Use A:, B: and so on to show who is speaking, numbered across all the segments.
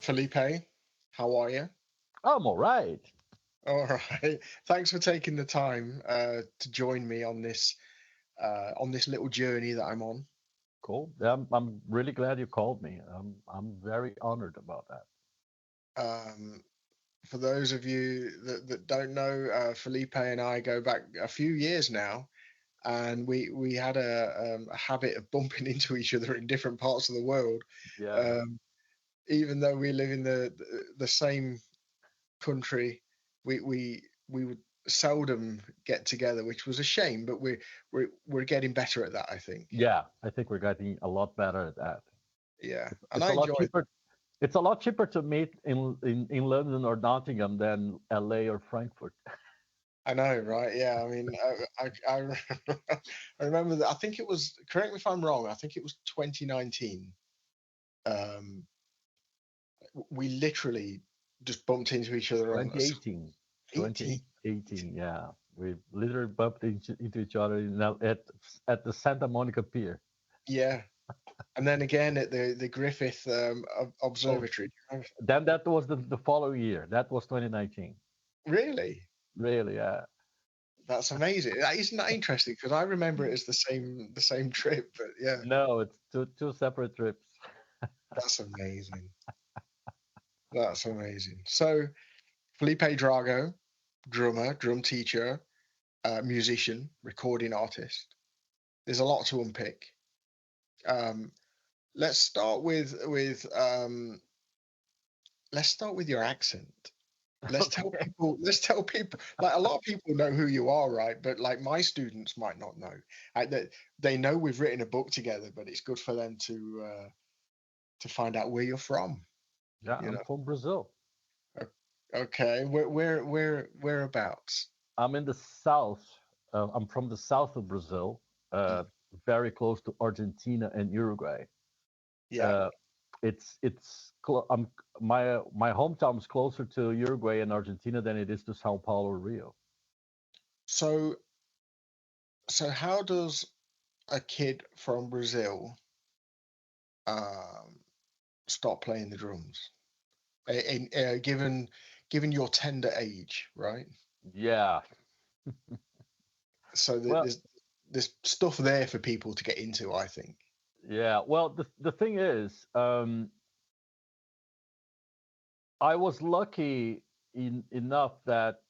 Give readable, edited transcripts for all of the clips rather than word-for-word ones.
A: Felipe, how are you?
B: I'm all right.
A: All right. Thanks for taking the time to join me on this little journey that I'm on.
B: Cool. I'm really glad you called me. I'm very honored about that.
A: Um, for those of you that don't know, Felipe and I go back a few years now, and we had a habit of bumping into each other in different parts of the world.
B: Yeah.
A: Um, Even though we live in the same country, we would seldom get together, which was a shame. But we're getting better at that, I think.
B: Yeah. I think we're getting a lot better at that.
A: Yeah, and
B: It's
A: I
B: a lot
A: enjoy that.
B: cheaper. It's a lot cheaper to meet in London or Nottingham than LA or Frankfurt.
A: I know, right? Yeah, I mean, I remember that. I think it was. Correct me if I'm wrong. I think it was 2019. Um, we literally just bumped into each other on
B: 2018.
A: 18.
B: 2018. Yeah. We literally bumped into each other at the Santa Monica Pier.
A: Yeah, and then again at the Griffith
B: Oh,
A: Observatory.
B: then that was the following year. That was 2019.
A: Really?
B: Really, yeah.
A: That's amazing. Isn't that interesting? Because I remember it as the same trip, but yeah,
B: No, it's two separate trips.
A: that's amazing. That's amazing. So Felipe Drago, drummer, drum teacher, musician, recording artist. There's a lot to unpick. Um, let's start with your accent.
B: Okay.
A: Let's tell people, like a lot of people know who you are, right? But like my students might not know. They know we've written a book together, but it's good for them to find out where you're from.
B: Yeah,
A: You
B: I'm
A: know.
B: from Brazil.
A: Okay, whereabouts?
B: I'm in the south. I'm from the south of Brazil,
A: Mm,
B: uh, very close to Argentina and Uruguay.
A: yeah.
B: Uh, I'm my hometown is closer to Uruguay and Argentina than it is to Sao Paulo or Rio.
A: So how does a kid from Brazil um, start playing the drums? Given your tender age, right?
B: Yeah.
A: So
B: Well,
A: there's stuff there for people to get into, I think.
B: yeah. Well, the thing is, I was lucky enough that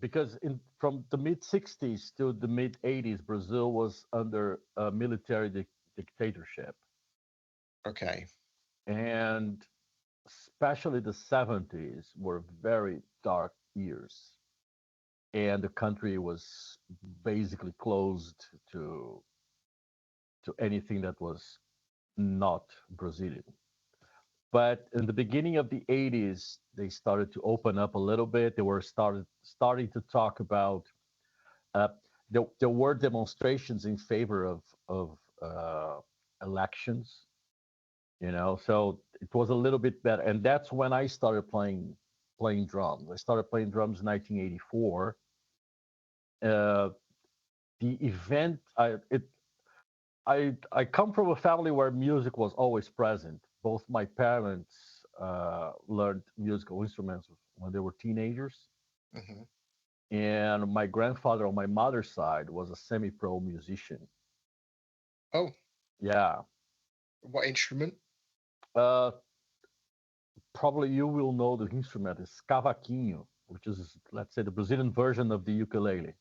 B: because in from the mid 60s to the mid 80s, Brazil was under a military dictatorship,
A: Okay.
B: and especially the 70s were very dark years, and the country was basically closed to anything that was not Brazilian. But in the beginning of the 80s, they started to open up a little bit. They were starting to talk about uh, there were demonstrations in favor of elections, so it was a little bit better. And that's when I started playing drums. I started playing drums in 1984. Uh, the event I come from a family where music was always present. Both my parents learned musical instruments when they were teenagers,
A: Hmm.
B: and my grandfather on my mother's side was a semi-pro musician.
A: Oh,
B: Yeah,
A: what instrument?
B: uh, probably you will know the instrument is cavaquinho, which is, let's say, the Brazilian version of the ukulele.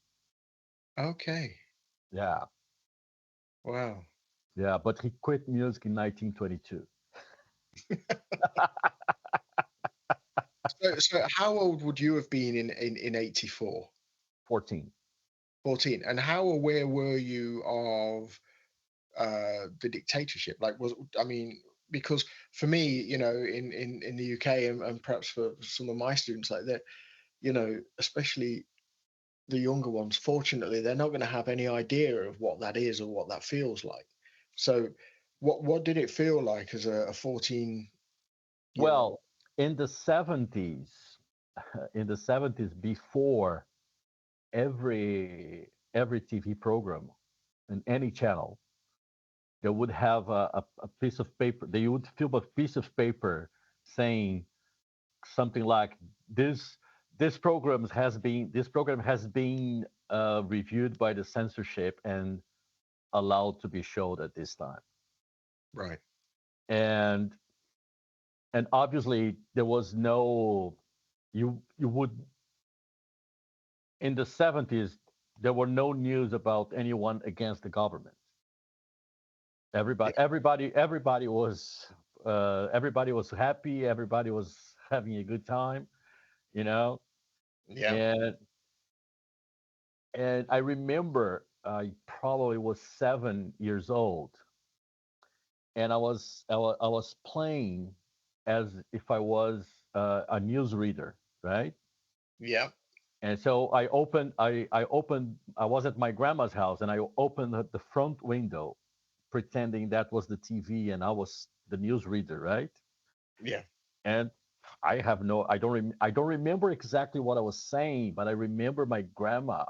A: Okay.
B: Yeah,
A: Wow.
B: yeah, but he quit music in 1922.
A: So how old would you have been in 84?
B: 14.
A: 14. And how aware were you of the dictatorship? Like, I mean, because for me, in the UK, and perhaps for some of my students, like that, especially the younger ones, fortunately, they're not going to have any idea of what that is or what that feels like. So, what did it feel like as a 14-year old?
B: Well, in the 70s, in the 70s, before every TV program in any channel, they would have a piece of paper. They would fill a piece of paper saying something like this. This program has been reviewed by the censorship and allowed to be showed at this time.
A: Right.
B: And and obviously there was no, you would, in the 70s there were no news about anyone against the government.
A: Yeah.
B: Everybody was happy, everybody was having a good time, you know.
A: Yeah.
B: And and I remember I probably was 7 years old, and I was playing as if I was a newsreader, right?
A: Yeah.
B: And so I was at my grandma's house, and I opened the front window, pretending that was the TV and I was the newsreader, right?
A: Yeah.
B: And I don't remember exactly what I was saying, but I remember my grandma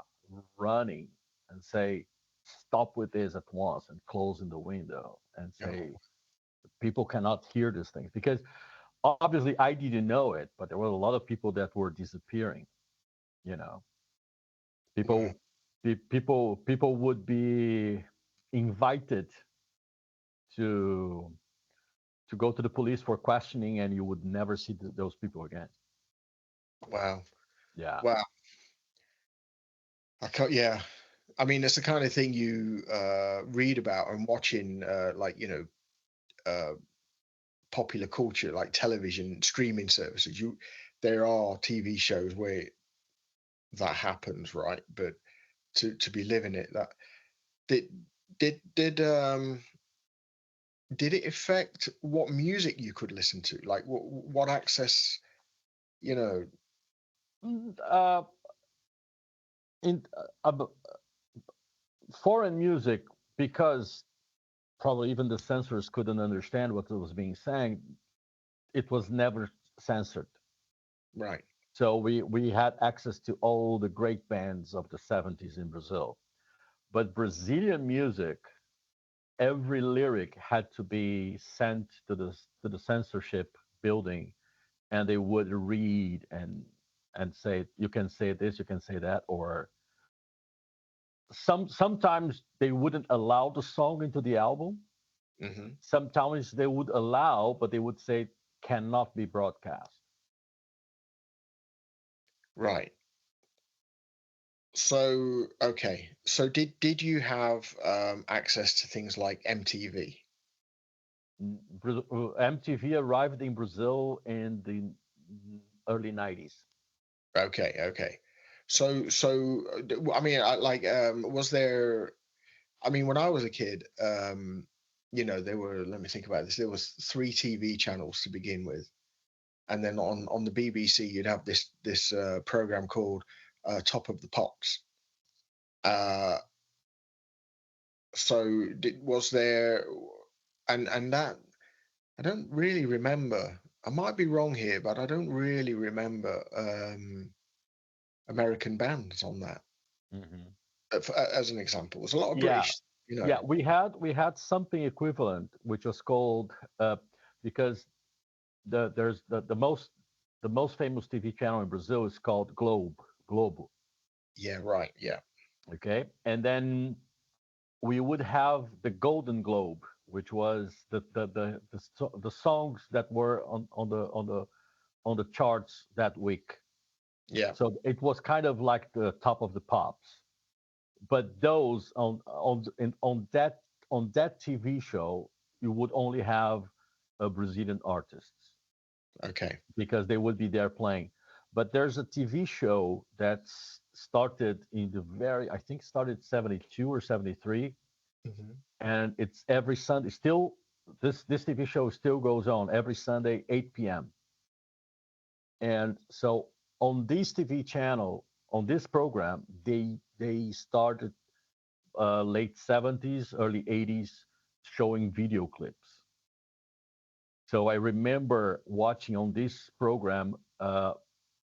B: running and say, "Stop with this at once," and closing the window and say,
A: Oh,
B: "People cannot hear these things," because obviously I didn't know it, but there were a lot of people that were disappearing. You know,
A: wow.
B: people, people would be invited to go to the police for questioning, and you would never see those people again.
A: Wow.
B: Yeah.
A: Wow. I can't, yeah. I mean, it's the kind of thing you read about and watching, like, uh, popular culture, like television streaming services. There are TV shows where that happens, right? But to be living it, that did did did um did it affect what music you could listen to? Like what access, you know?
B: Mm, in foreign music, because probably even the censors couldn't understand what was being sang, it was never censored.
A: Right.
B: So we had access to all the great bands of the 70s in Brazil. But Brazilian music, every lyric had to be sent to the censorship building, and they would read and say, you can say this, you can say that, or sometimes they wouldn't allow the song into the album.
A: Hmm.
B: Sometimes they would allow, but they would say cannot be broadcast.
A: Right. So okay. So did you have access to things like MTV?
B: MTV arrived in Brazil in the early 90s.
A: Okay. Okay. I mean, was there? I mean, when I was a kid, there were. Let me think about this. There was three TV channels to begin with, and then on the BBC, you'd have this program called Top of the Pops. Uh, was there, and that I don't really remember. I might be wrong here, but I don't really remember American bands on that.
B: Hmm.
A: As an example, there's a lot of
B: Yeah,
A: British.
B: yeah. We had something equivalent, which was called, because the most famous TV channel in Brazil is called Globo.
A: Yeah, right. Yeah,
B: Okay, and then we would have the Golden Globe, which was the songs that were on the charts that week.
A: yeah.
B: So it was kind of like the top of the pops. But those on that TV show, you would only have Brazilian artists
A: Okay.
B: because they would be there playing. But there's a TV show that's started in I think started 72 or 73,
A: Hmm.
B: and it's every Sunday. Still, this TV show still goes on every Sunday, 8 p.m. And so on this TV channel, on this program, they started late 70s, early 80s, showing video clips. So I remember watching on this program,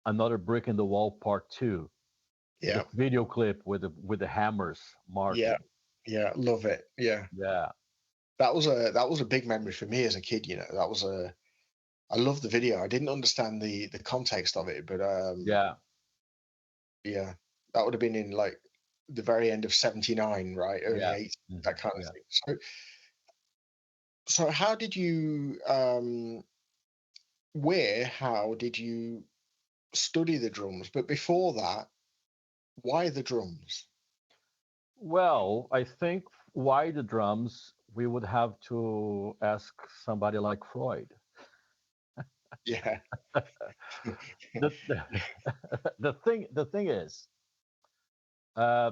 B: Another Brick in the Wall Part Two, the
A: Yeah,
B: video clip with the hammers
A: yeah,
B: marching.
A: yeah. Love it. Yeah,
B: Yeah.
A: that was a big memory for me as a kid. That was a I love the video. I didn't understand the context of it, but
B: Yeah,
A: yeah, that would have been in like the very end of '79, right? Early
B: yeah,
A: '80s, that
B: hmm,
A: kind of
B: yeah.
A: thing. So how did you how did you study the drums? But before that, why the drums?
B: Well, I think why the drums, we would have to ask somebody like Freud.
A: Yeah.
B: The the thing is, uh,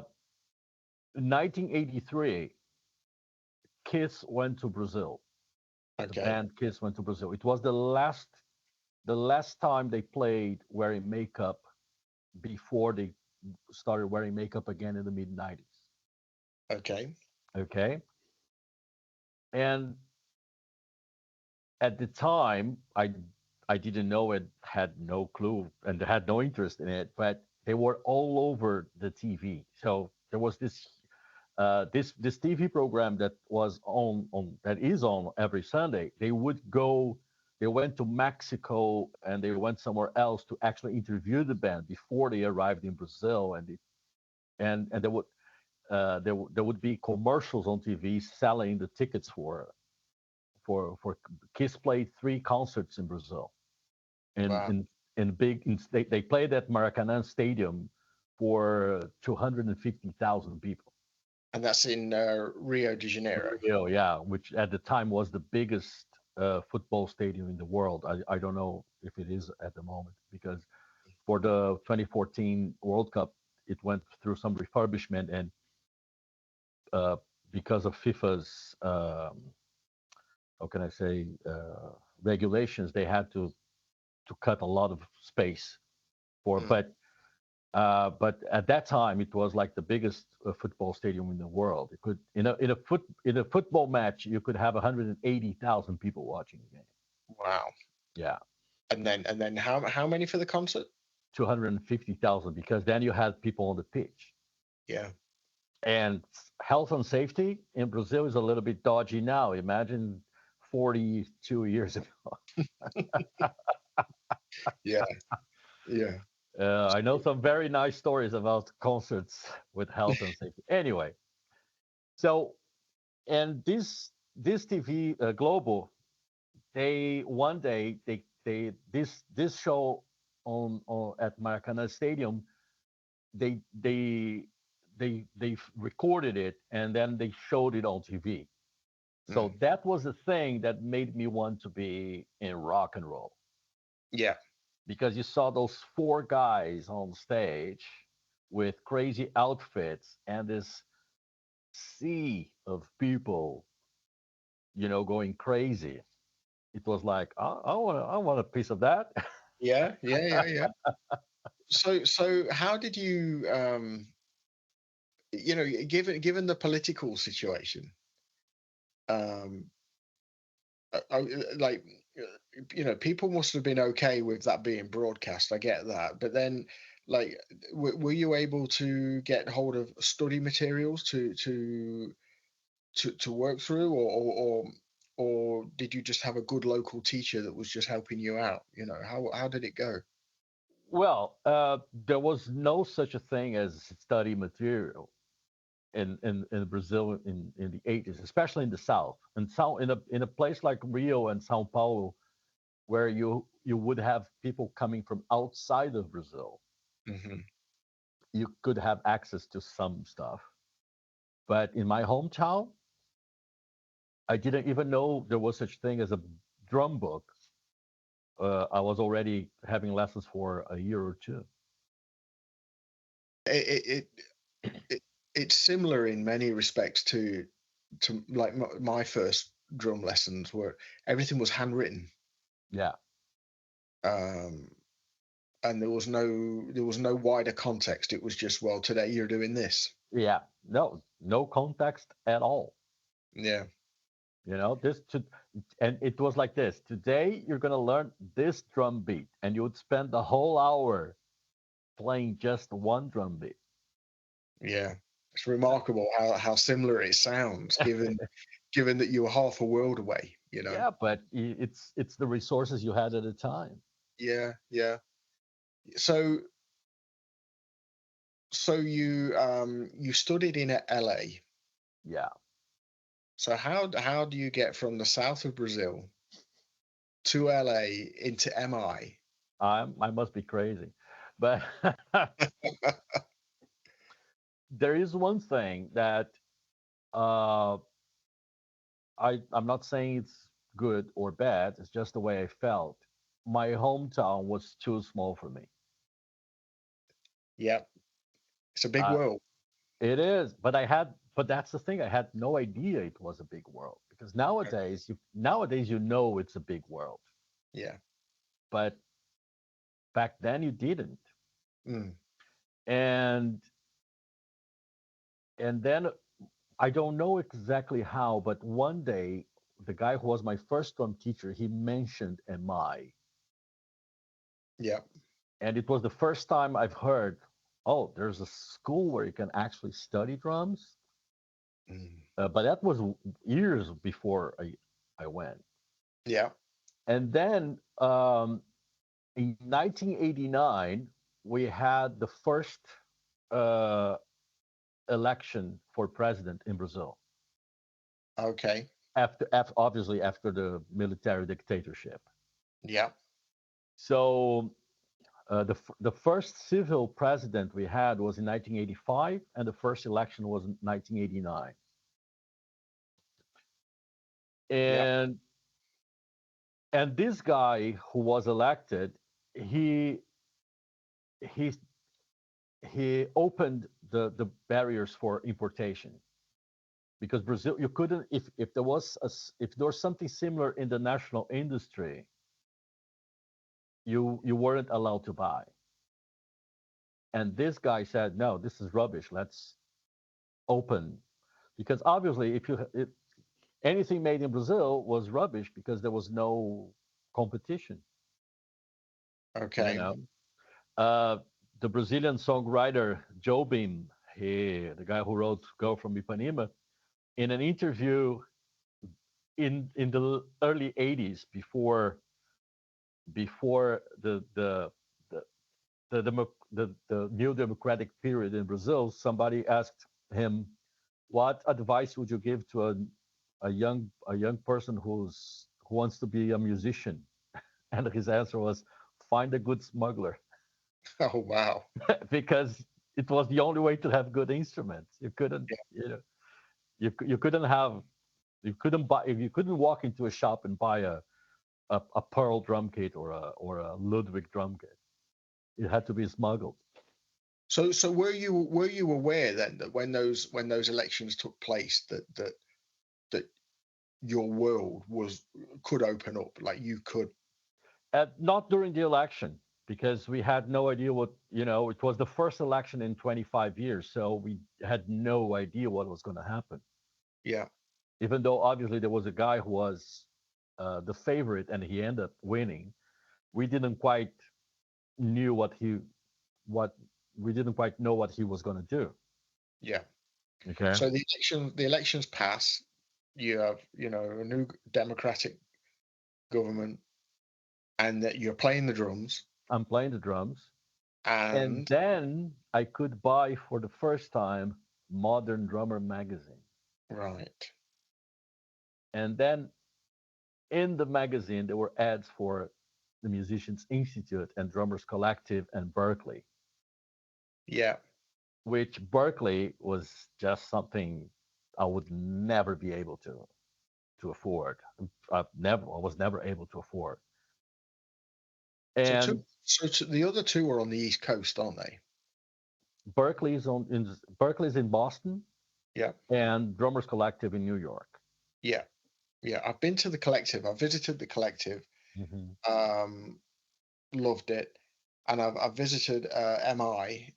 B: 1983, Kiss went to Brazil. The
A: Okay.
B: band Kiss went to Brazil. It was the last time they played wearing makeup before they started wearing makeup again in the mid 90s.
A: Okay.
B: Okay. And at the time, I didn't know it, had no clue, and had no interest in it, but they were all over the TV. So there was this TV program that was on that is on every Sunday. They went to Mexico and they went somewhere else to actually interview the band before they arrived in Brazil, and there would be commercials on TV selling the tickets for Kiss. Played 3 concerts in Brazil, in
A: Wow.
B: in in big in, they played at Maracanã Stadium for 250,000 people.
A: And that's in Rio de Janeiro.
B: Rio, yeah, which at the time was the biggest football stadium in the world. I don't know if it is at the moment, because for the 2014 World Cup, it went through some refurbishment, and uh, because of FIFA's how can I say, regulations, they had to cut a lot of space for.
A: Mm.
B: But at that time, it was like the biggest football stadium in the world. It could in a football match, you could have 180,000 people watching the game.
A: Wow.
B: Yeah,
A: And then how many for the concert?
B: 250,000, because then you had people on the pitch.
A: Yeah.
B: And health and safety in Brazil is a little bit dodgy now. Imagine 42 years ago.
A: Yeah. Yeah.
B: I know some very nice stories about concerts with health and safety. Anyway, so, and this TV Global, they one day they this show on at Maracanã Stadium, they they they recorded it and then they showed it on TV. So
A: Mm.
B: that was the thing that made me want to be in rock and roll,
A: Yeah.
B: because you saw those 4 guys on stage with crazy outfits and this sea of people, going crazy. It was like, I want a piece of that.
A: Yeah. Yeah. Yeah. Yeah. So how did you given the political situation, um like people must have been okay with that being broadcast. I get that, but then like were you able to get hold of study materials to work through, or did you just have a good local teacher that was just helping you out? How did it go?
B: Well, there was no such a thing as study material in Brazil in the 80s, especially in the South. And so in a place like Rio and Sao Paulo, where you would have people coming from outside of Brazil,
A: Hmm.
B: you could have access to some stuff. But in my hometown, I didn't even know there was such thing as a drum book. I was already having lessons for a year or two.
A: It it's similar in many respects to like my first drum lessons, where everything was handwritten.
B: Yeah,
A: um and there was no wider context. It was just, well, today you're doing this.
B: yeah, no context at all.
A: Yeah.
B: This to And it was like this. Today you're gonna learn this drum beat, and you would spend the whole hour playing just one drum beat.
A: Yeah. It's remarkable how similar it sounds, given that you were half a world away. you know.
B: Yeah, but it's the resources you had at the time.
A: Yeah, yeah. So you studied in LA.
B: Yeah,
A: So how do you get from the south of Brazil to LA into MI?
B: I must be crazy, but there is one thing that uh, I'm not saying it's good or bad. It's just the way I felt. My hometown was too small for me.
A: Yep. It's a big
B: Uh,
A: world.
B: it is, but that's the thing. I had no idea it was a big world because nowadays you know it's a big world,
A: Yeah.
B: but back then you didn't.
A: Mm.
B: And and then I don't know exactly how, but one day the guy who was my first drum teacher, he mentioned MI,
A: Yep.
B: and it was the first time I've heard, oh, there's a school where you can actually study drums.
A: Mm.
B: But that was years before I went.
A: Yeah.
B: And then in 1989, we had the first uh, election for president in Brazil.
A: Okay.
B: Obviously after the military dictatorship.
A: Yeah.
B: So the first civil president we had was in 1985, and the first election was in 1989.
A: Yeah.
B: And and this guy who was elected, he he he opened the barriers for importation because Brazil, you couldn't, if there was if there was something similar in the national industry, you weren't allowed to buy. And this guy said, no, this is rubbish. Let's open, because obviously anything made in Brazil was rubbish because there was no competition. You
A: Okay.
B: know, uh, the Brazilian songwriter Jobim, the guy who wrote "Girl from Ipanema," in an interview in the early '80s, before the the new democratic period in Brazil, somebody asked him, "What advice would you give to a young person who wants to be a musician?" And his answer was, "Find a good smuggler,"
A: Oh wow.
B: because it was the only way to have good instruments. You couldn't,
A: Yeah.
B: you couldn't have, you couldn't walk into a shop and buy a Pearl drum kit or a Ludwig drum kit. It had to be smuggled.
A: So were you aware then that when those elections took place that your world could open up, like you could?
B: Not during the election, because we had no idea what, it was the first election in 25 years, so we had no idea what was going to happen.
A: Yeah.
B: Even though obviously there was a guy who was the favorite and he ended up winning, we didn't quite knew what we didn't quite know what he was going to do.
A: Yeah.
B: Okay.
A: So the elections pass. You have, a new democratic government, and that you're playing the drums,
B: I'm playing the drums, and
A: and
B: then I could buy for the first time Modern Drummer magazine.
A: right.
B: And then in the magazine there were ads for the Musicians Institute and Drummers Collective and Berkeley,
A: Yeah.
B: which Berkeley was just something I would never be able to afford. I was never able to afford.
A: So two,
B: And
A: the other two are on the East Coast, aren't they?
B: Berkeley's in Boston
A: Yeah.
B: and Drummers Collective in New York.
A: Yeah. Yeah. I've been to the collective. I visited the collective.
B: Hmm.
A: Um, Loved it, and I've visited MI.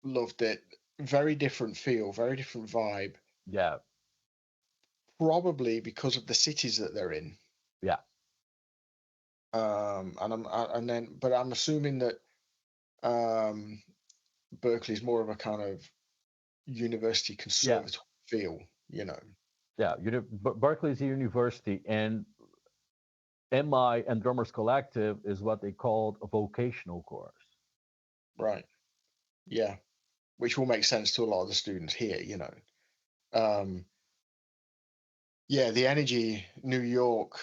A: Loved it. Very different feel, very different vibe.
B: Yeah,
A: Probably because of the cities that they're in.
B: yeah,
A: But I'm assuming that um, Berkeley's more of a kind of university
B: yeah.
A: conservatoire feel.
B: Yeah, Berkeley is a university, and MI and Drummers Collective is what they called a vocational course.
A: Right. Yeah. Which will make sense to a lot of the students here, Um, yeah, the Energy New York.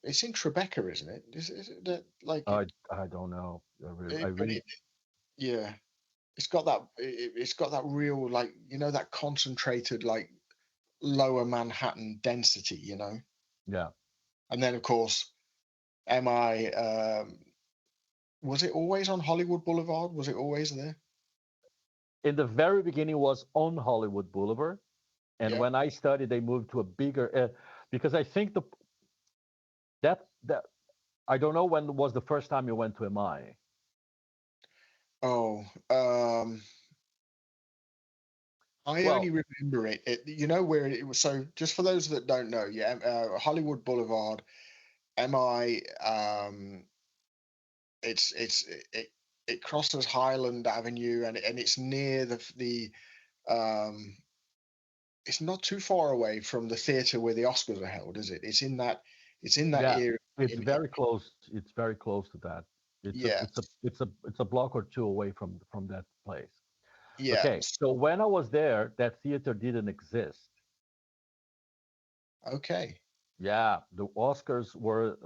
A: It's in Tribeca, isn't it? Is it that, like
B: I don't know. I
A: but
B: really
A: yeah, it's got that real, like, that concentrated, like, lower Manhattan density,
B: yeah.
A: and then of course MI. Was it always on Hollywood Boulevard? Was it always there?
B: In the very beginning was on Hollywood Boulevard, and
A: Yeah.
B: when I studied, they moved to a bigger because I think that I don't know when was the first time you went to MI.
A: Oh, I only
B: Well,
A: remember it. You know where it was. So, just for those that don't know, yeah, Hollywood Boulevard, MI. It crosses Highland Avenue, and it's near the. Um, it's not too far away from the theater where the Oscars are held, is it? It's in that
B: yeah,
A: area.
B: it's very close. It's very close to that.
A: Yeah,
B: It's a block or two away from that place.
A: yeah.
B: Okay, so when I was there, that theater didn't exist.
A: Okay.
B: Yeah, the Oscars were.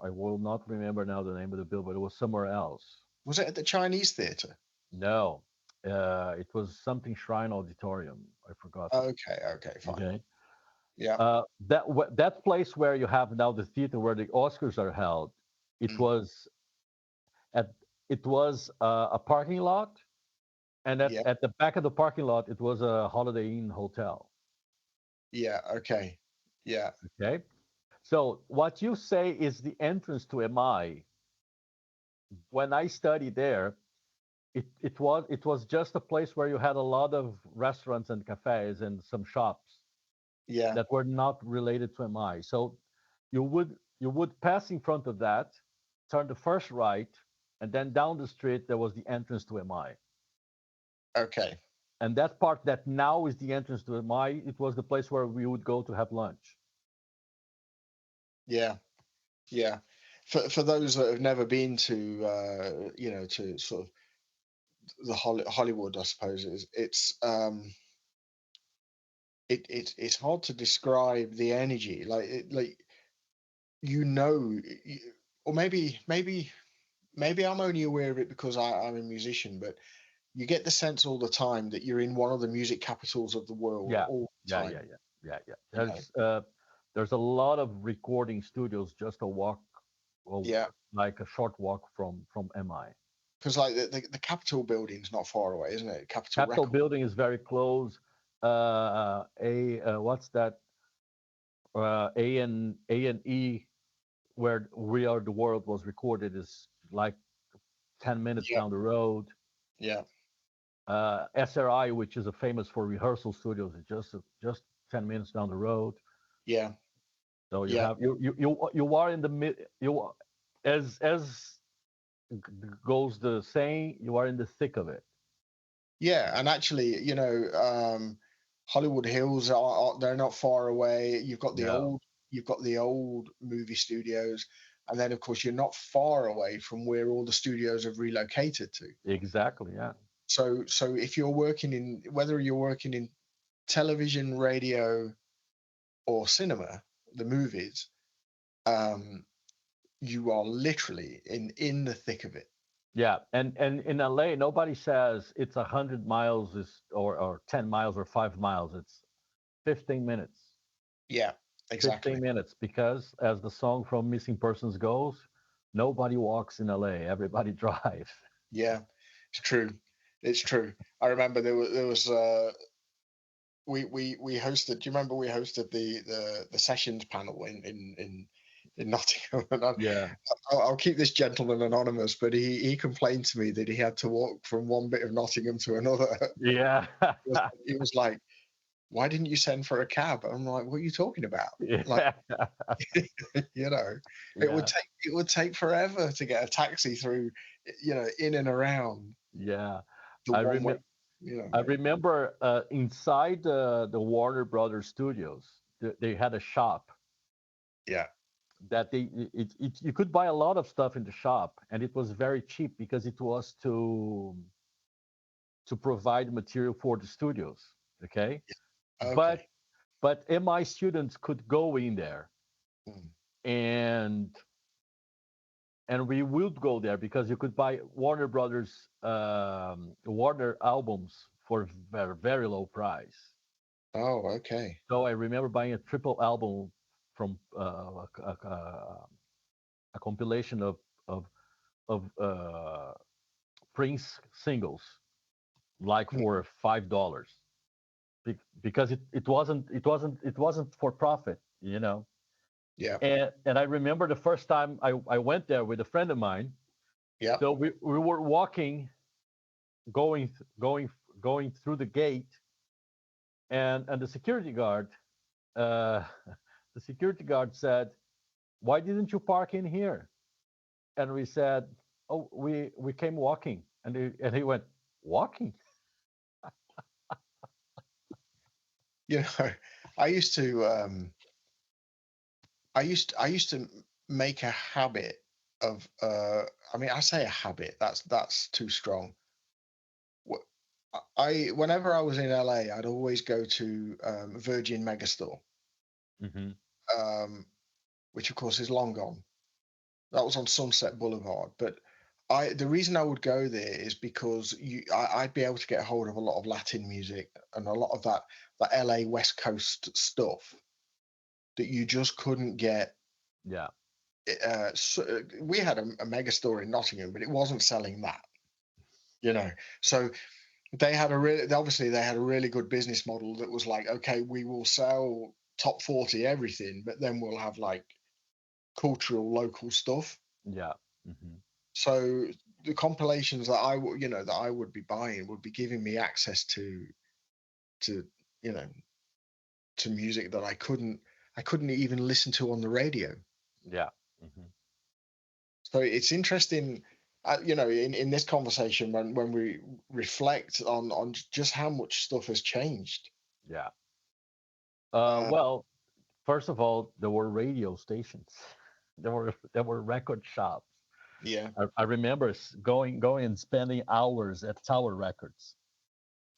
B: I will not remember now the name of the bill, but it was somewhere else.
A: Was it at the Chinese theater?
B: No, it was something Shrine Auditorium. I forgot.
A: Okay, okay, fine.
B: Okay,
A: Yeah.
B: that place where you have now the theater where the Oscars are held. It
A: Mm,
B: was at it was a parking lot, and
A: yeah,
B: at the back of the parking lot, it was a Holiday Inn hotel.
A: yeah, okay. Yeah,
B: Okay, so what you say is the entrance to MI. When I studied there, it was just a place where you had a lot of restaurants and cafes and some shops
A: yeah,
B: that were not related to MI. So you would pass in front of that, turn the first right, and then down the street there was the entrance to MI.
A: okay.
B: And that part that now is the entrance to MI, it was the place where we would go to have lunch.
A: Yeah, yeah. For those that have never been to to sort of the Hollywood, I suppose it's hard to describe the energy, like, or maybe I'm only aware of it because I'm a musician, but you get the sense all the time that you're in one of the music capitals of the world
B: Yeah,
A: all the
B: yeah,
A: time.
B: yeah, yeah, yeah, yeah.
A: You know,
B: There's a lot of recording studios just a walk, well,
A: yeah,
B: like a short walk from MI.
A: because like the Capitol building's not far away, isn't it? Capitol
B: Capitol
A: Record.
B: Building is very close. What's that? A and E, where We Are the World was recorded, is like 10 minutes
A: Yeah,
B: down the road.
A: yeah,
B: SRI, which is a famous for rehearsal studios, is just 10 minutes down the road.
A: yeah,
B: So you
A: yeah,
B: have you are in the mid you as goes the saying, you are in the thick of it.
A: yeah. And actually, Hollywood Hills they're not far away.
B: No,
A: You've got the old movie studios, and then of course you're not far away from where all the studios have relocated to.
B: exactly. Yeah,
A: So if you're working in whether you're working in television, radio, or cinema, the movies, um, you are literally in the thick of it.
B: yeah. And in LA, nobody says it's 100 miles or 10 miles or 5 miles. It's 15 minutes.
A: Yeah,
B: 15
A: exactly.
B: minutes because, as the song from Missing Persons goes, nobody walks in LA. Everybody drives.
A: Yeah, it's true. It's true. I remember there was we hosted. Do you remember we hosted the sessions panel in Nottingham? And
B: Yeah,
A: I'll keep this gentleman anonymous, but he complained to me that he had to walk from one bit of Nottingham to another.
B: yeah,
A: He was like, "Why didn't you send for a cab?" I'm like, "What are you talking about?" Like,
B: yeah,
A: you know,
B: yeah,
A: it would take forever to get a taxi through, in and around
B: yeah.
A: the
B: I
A: one way.
B: remember. I remember inside the Warner Brothers studios, they had a shop
A: Yeah.
B: that you could buy a lot of stuff in the shop, and it was very cheap because it was to provide material for the studios. Okay, but
A: Okay.
B: MI students could go in there,
A: Mm.
B: and we would go there because you could buy Warner Brothers Warner albums for very very low price.
A: Oh, okay.
B: So I remember buying a triple album from a compilation of Prince singles, like
A: Mm.
B: for $5, because it wasn't for profit, you know.
A: Yeah.
B: And I remember the first time I went there with a friend of mine.
A: Yeah.
B: So we were walking, going going going through the gate, and the security guard uh, the security guard said, "Why didn't you park in here?" And we said, "Oh, we came walking." And he went, "Walking?"
A: You know, I used to I used to make a habit of I mean, I say a habit, that's too strong. Wh- I whenever I was in LA, I'd always go to Virgin Megastore,
B: Hmm.
A: um, which of course is long gone. That was on Sunset Boulevard, but the reason I would go there is because I'd be able to get a hold of a lot of Latin music and a lot of that LA West Coast stuff that you just couldn't get.
B: Yeah,
A: So we had a mega store in Nottingham, but it wasn't selling that, you know. So they had obviously they had a really good business model that was like, okay, we will sell top 40 everything, but then we'll have like cultural local stuff.
B: yeah. Hmm.
A: So the compilations that that I would be buying would be giving me access to you know to music that I couldn't even listen to on the radio.
B: Yeah. Hmm.
A: So it's interesting, in this conversation when we reflect on just how much stuff has changed.
B: Yeah.
A: Uh,
B: Well, first of all, there were radio stations. There were record shops.
A: yeah,
B: I remember going and spending hours at Tower Records,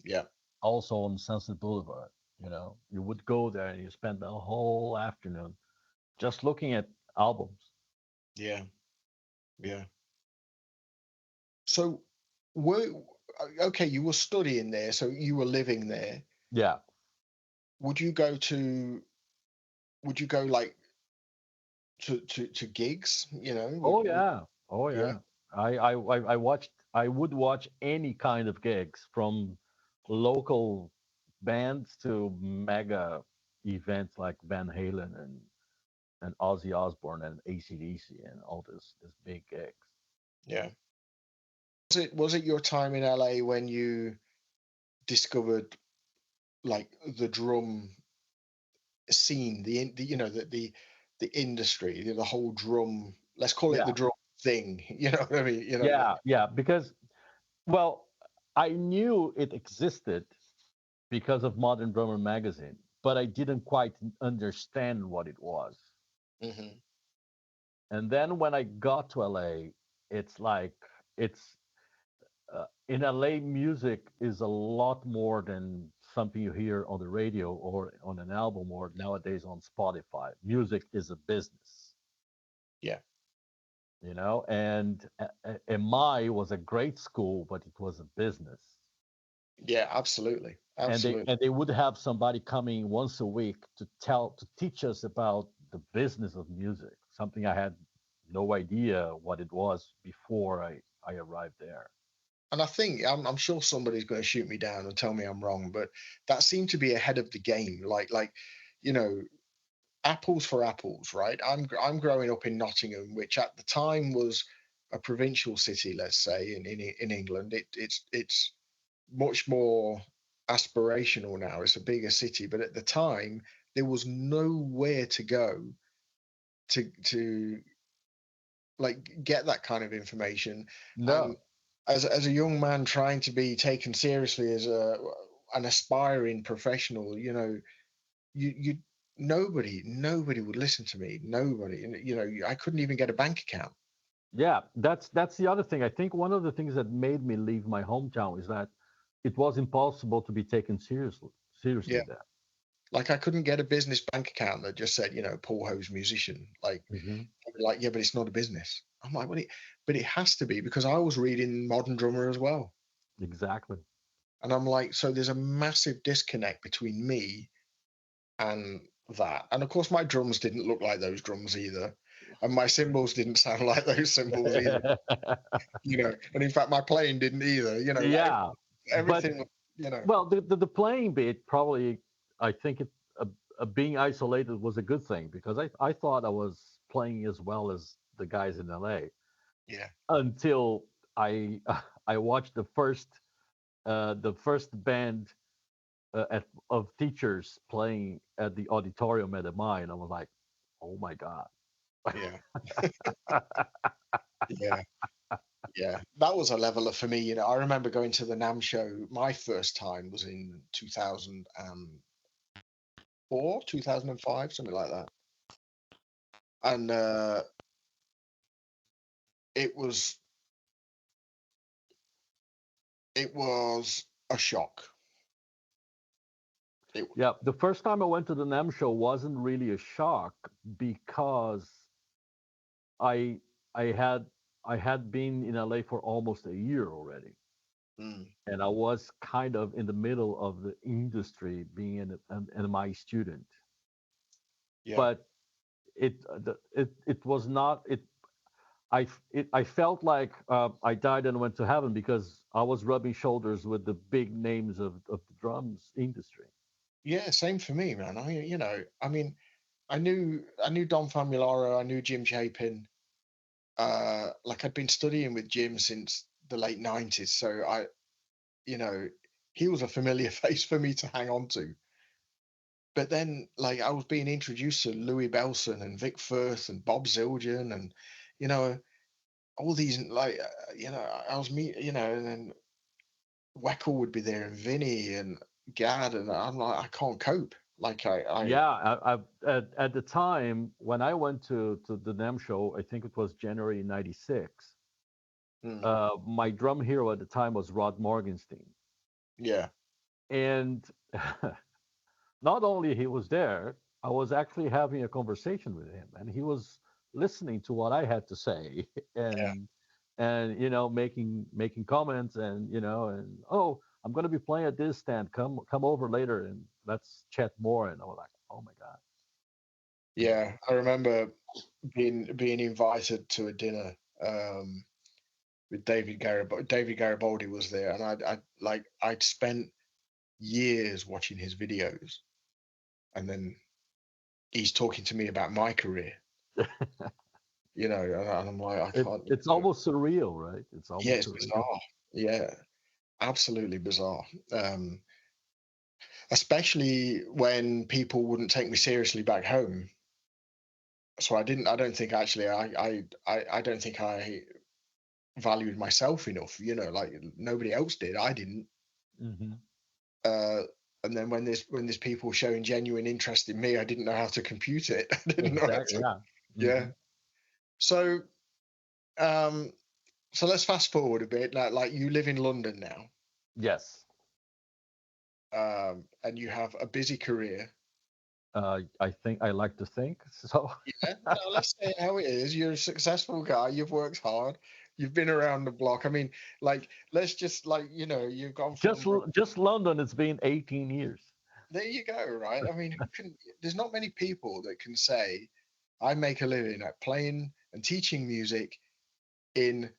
A: yeah,
B: also on Sunset Boulevard. You know, you would go there and you spend the whole afternoon just looking at albums.
A: yeah, yeah. So, were okay, you were studying there, so you were living there.
B: Yeah.
A: Would you go to? Would you go like to gigs?
B: Oh yeah. Oh
A: Yeah,
B: yeah. I watched. I would watch any kind of gigs, from local bands to mega events like Van Halen and Ozzy Osbourne and AC/DC and all this big gigs.
A: yeah. Was it your time in LA when you discovered like the drum scene, the the industry, the whole drum. Let's call it the
B: Yeah.
A: drum thing. You know what I mean?
B: Yeah. Yeah. Because, well, I knew it existed because of Modern Drummer magazine, but I didn't quite understand what it was.
A: hmm
B: And then when I got to LA, it's like it's in LA, music is a lot more than something you hear on the radio or on an album or nowadays on Spotify. Music is a business,
A: Yeah,
B: you know. And MI was a great school, but it was a business.
A: yeah, absolutely,
B: And they
A: absolutely.
B: and they would have somebody coming once a week to teach us about the business of music, something I had no idea what it was before I arrived there.
A: And I think I'm sure somebody's going to shoot me down and tell me I'm wrong, but that seemed to be ahead of the game. Like, you know, apples for apples, right? I'm growing up in Nottingham, which at the time was a provincial city, let's say, in England. It's much more aspirational now. It's a bigger city, but at the time there was nowhere to go to like get that kind of information. And
B: No.
A: as a young man trying to be taken seriously as an aspiring professional, you nobody would listen to me. Nobody, and I couldn't even get a bank account.
B: Yeah, that's the other thing. I think one of the things that made me leave my hometown is that it was impossible to be taken seriously
A: Yeah,
B: there.
A: like I couldn't get a business bank account that just said, Paul Ho's musician. Like,
B: Hmm.
A: I'd be like, yeah, but it's not a business. I'm like, but it has to be because I was reading Modern Drummer as well,
B: Exactly.
A: and I'm like, so there's a massive disconnect between me and that. And of course, my drums didn't look like those drums either, and my cymbals didn't sound like those cymbals either. And in fact, my playing didn't either.
B: Yeah, but
A: Everything.
B: well, the playing bit probably, I think being isolated was a good thing because I thought I was playing as well as the guys in LA
A: Yeah,
B: until I I watched the first band of teachers playing at the auditorium at the mine. I was like, oh my god.
A: yeah, yeah. Yeah, that was a leveler for me. I remember going to the NAM show. My first time was in 2004, 2005, something like that. And it was it was a shock. It
B: Yeah, the first time I went to the NAM show wasn't really a shock because I I had I had been in LA for almost a year already,
A: mm,
B: and I was kind of in the middle of the industry, being an MI student.
A: yeah,
B: But it was not it. I felt like I died and went to heaven because I was rubbing shoulders with the big names of the drums industry.
A: yeah. Same for me, man. I mean, I knew Don Famularo, I knew Jim Chapin. Like I'd been studying with Jim since the late '90s, so you know, he was a familiar face for me to hang on to. But then, like, I was being introduced to Louis Belson and Vic Firth and Bob Zildjian and, you know, all these, like, I was and then Weckl would be there and Vinny and Gad, and I'm like, I can't cope. Like,
B: Yeah, at the time when I went to the NAMM show, I think it was January '96.
A: mm,
B: My drum hero at the time was Rod Morgenstein,
A: yeah,
B: and not only he was there, I was actually having a conversation with him, and he was listening to what I had to say,
A: yeah,
B: and making comments, and oh, I'm going to be playing at this stand. Come over later and let's chat more. And I was like, oh my god.
A: yeah. I remember being invited to a dinner with David Garibaldi. David Garibaldi was there, and I'd spent years watching his videos, and then he's talking to me about my career, and I'm like, I can't.
B: It's almost surreal, right? It's
A: Yeah,
B: almost
A: it's
B: surreal.
A: bizarre. Yeah, absolutely bizarre. Especially when people wouldn't take me seriously back home. So I didn't. I don't think actually. I don't think I valued myself enough. Like nobody else did. I didn't.
B: Hmm.
A: Uh, and then when there's people showing genuine interest in me, I didn't know how to compute it. I didn't know how
B: Exactly.
A: to.
B: Yeah.
A: Yeah.
B: Hmm.
A: So um, so let's fast forward a bit. Like you live in London now,
B: Yes.
A: and you have a busy career.
B: I think I like to think so.
A: Yeah, no, let's say how it is. You're a successful guy. You've worked hard. You've been around the block. I mean, like, let's just you've gone
B: just
A: from
B: just London. It's been 18 years.
A: there you go, right? I mean, there's not many people that can say, I make a living at playing and teaching music in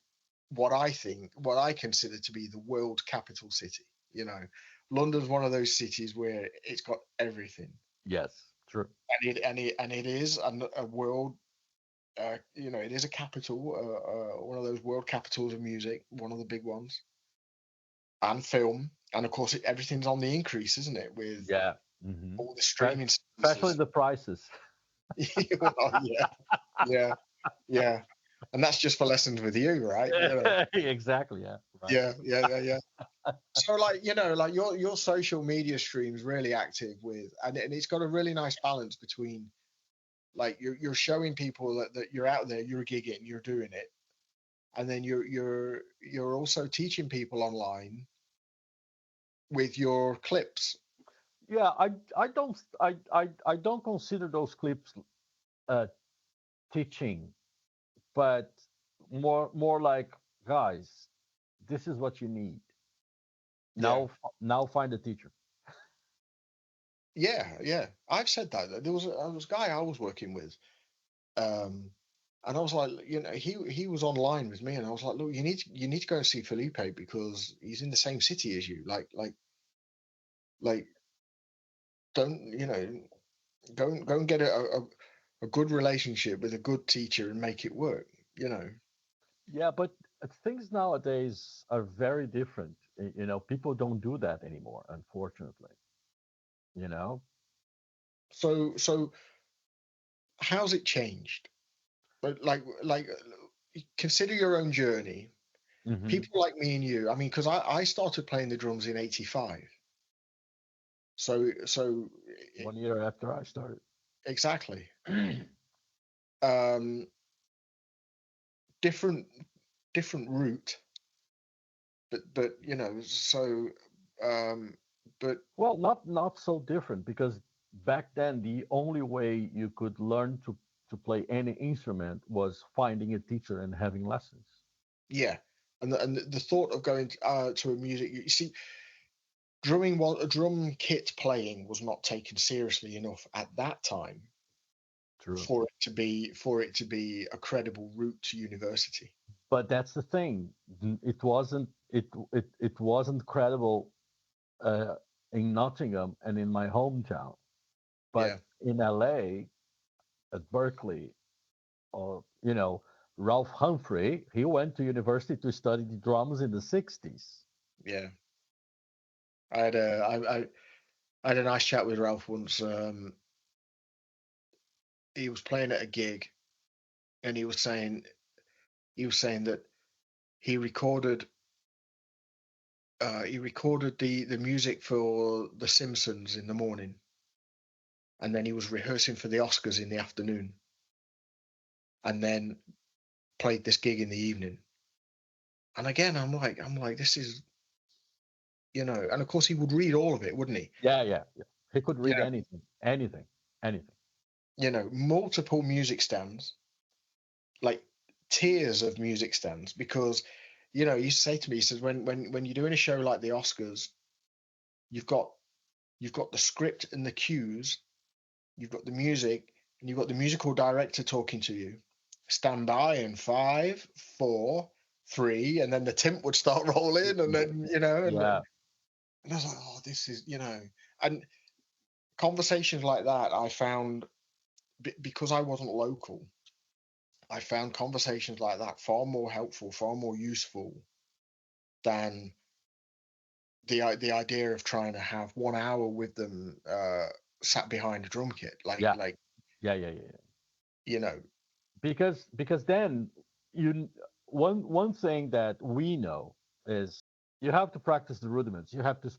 A: what I consider to be the world capital city. London's one of those cities where it's got everything.
B: Yes, true.
A: And it is a world it is a capital, one of those world capitals of music, one of the big ones, and film. And of course, everything's on the increase, isn't it? With
B: Yeah. Hmm.
A: all the streaming
B: Especially
A: services.
B: the prices.
A: Well, yeah, yeah, yeah. And that's just for lessons with you, right?
B: Exactly. Yeah. right?
A: Yeah. So like, like your social media stream's really active and it's got a really nice balance between like you're showing people that you're out there, you're gigging, you're doing it, and then you're also teaching people online with your clips.
B: Yeah, I don't consider those clips uh, teaching, but more like, guys, this is what you need.
A: Yeah.
B: Now find a teacher.
A: Yeah. I've said that. There was a guy I was working with, um, and I was like, he was online with me, and I was like, look, you need to go and see Felipe because he's in the same city as you. Like don't go and get a good relationship with a good teacher and make it work. You know.
B: Yeah, but things nowadays are very different. People don't do that anymore, unfortunately. You know.
A: So how's it changed? But consider your own journey.
B: Hmm.
A: People like me and you. I mean, because I started playing the drums in '85. So
B: 1 year after I started.
A: exactly. Um, different different route, but um, but
B: Well, not so different because back then the only way you could learn to play any instrument was finding a teacher and having lessons.
A: yeah, and the thought of going to a music, you see, drum kit playing was not taken seriously enough at that time
B: True.
A: for it to be a credible route to university.
B: But that's the thing. It wasn't credible uh, in Nottingham and in my hometown,
A: Yeah,
B: but in LA at Berkeley, or Ralph Humphrey, he went to university to study the drums in the '60s.
A: yeah. I had a I had a nice chat with Ralph once. He was playing at a gig, and he was saying that he recorded he recorded the music for The Simpsons in the morning, and then he was rehearsing for the Oscars in the afternoon, and then played this gig in the evening. And again, I'm like, this is, and of course he would read all of it, wouldn't he?
B: Yeah. He could
A: You
B: read
A: know,
B: anything.
A: multiple music stands, like tiers of music stands, because he used to say to me, he says, when you're doing a show like the Oscars, you've got you've got the script and the cues, you've got the music, and you've got the musical director talking to you. Stand by in 5, 4, 3, and then the timp would start rolling, and then
B: Yeah,
A: and I was like, oh, this is and conversations like that I found because I wasn't local. I found conversations like that far more helpful, far more useful than the idea of trying to have 1 hour with them sat behind a drum kit, like
B: yeah,
A: like
B: yeah.
A: you know,
B: Because then you one thing that we know is you have to practice the rudiments. You have to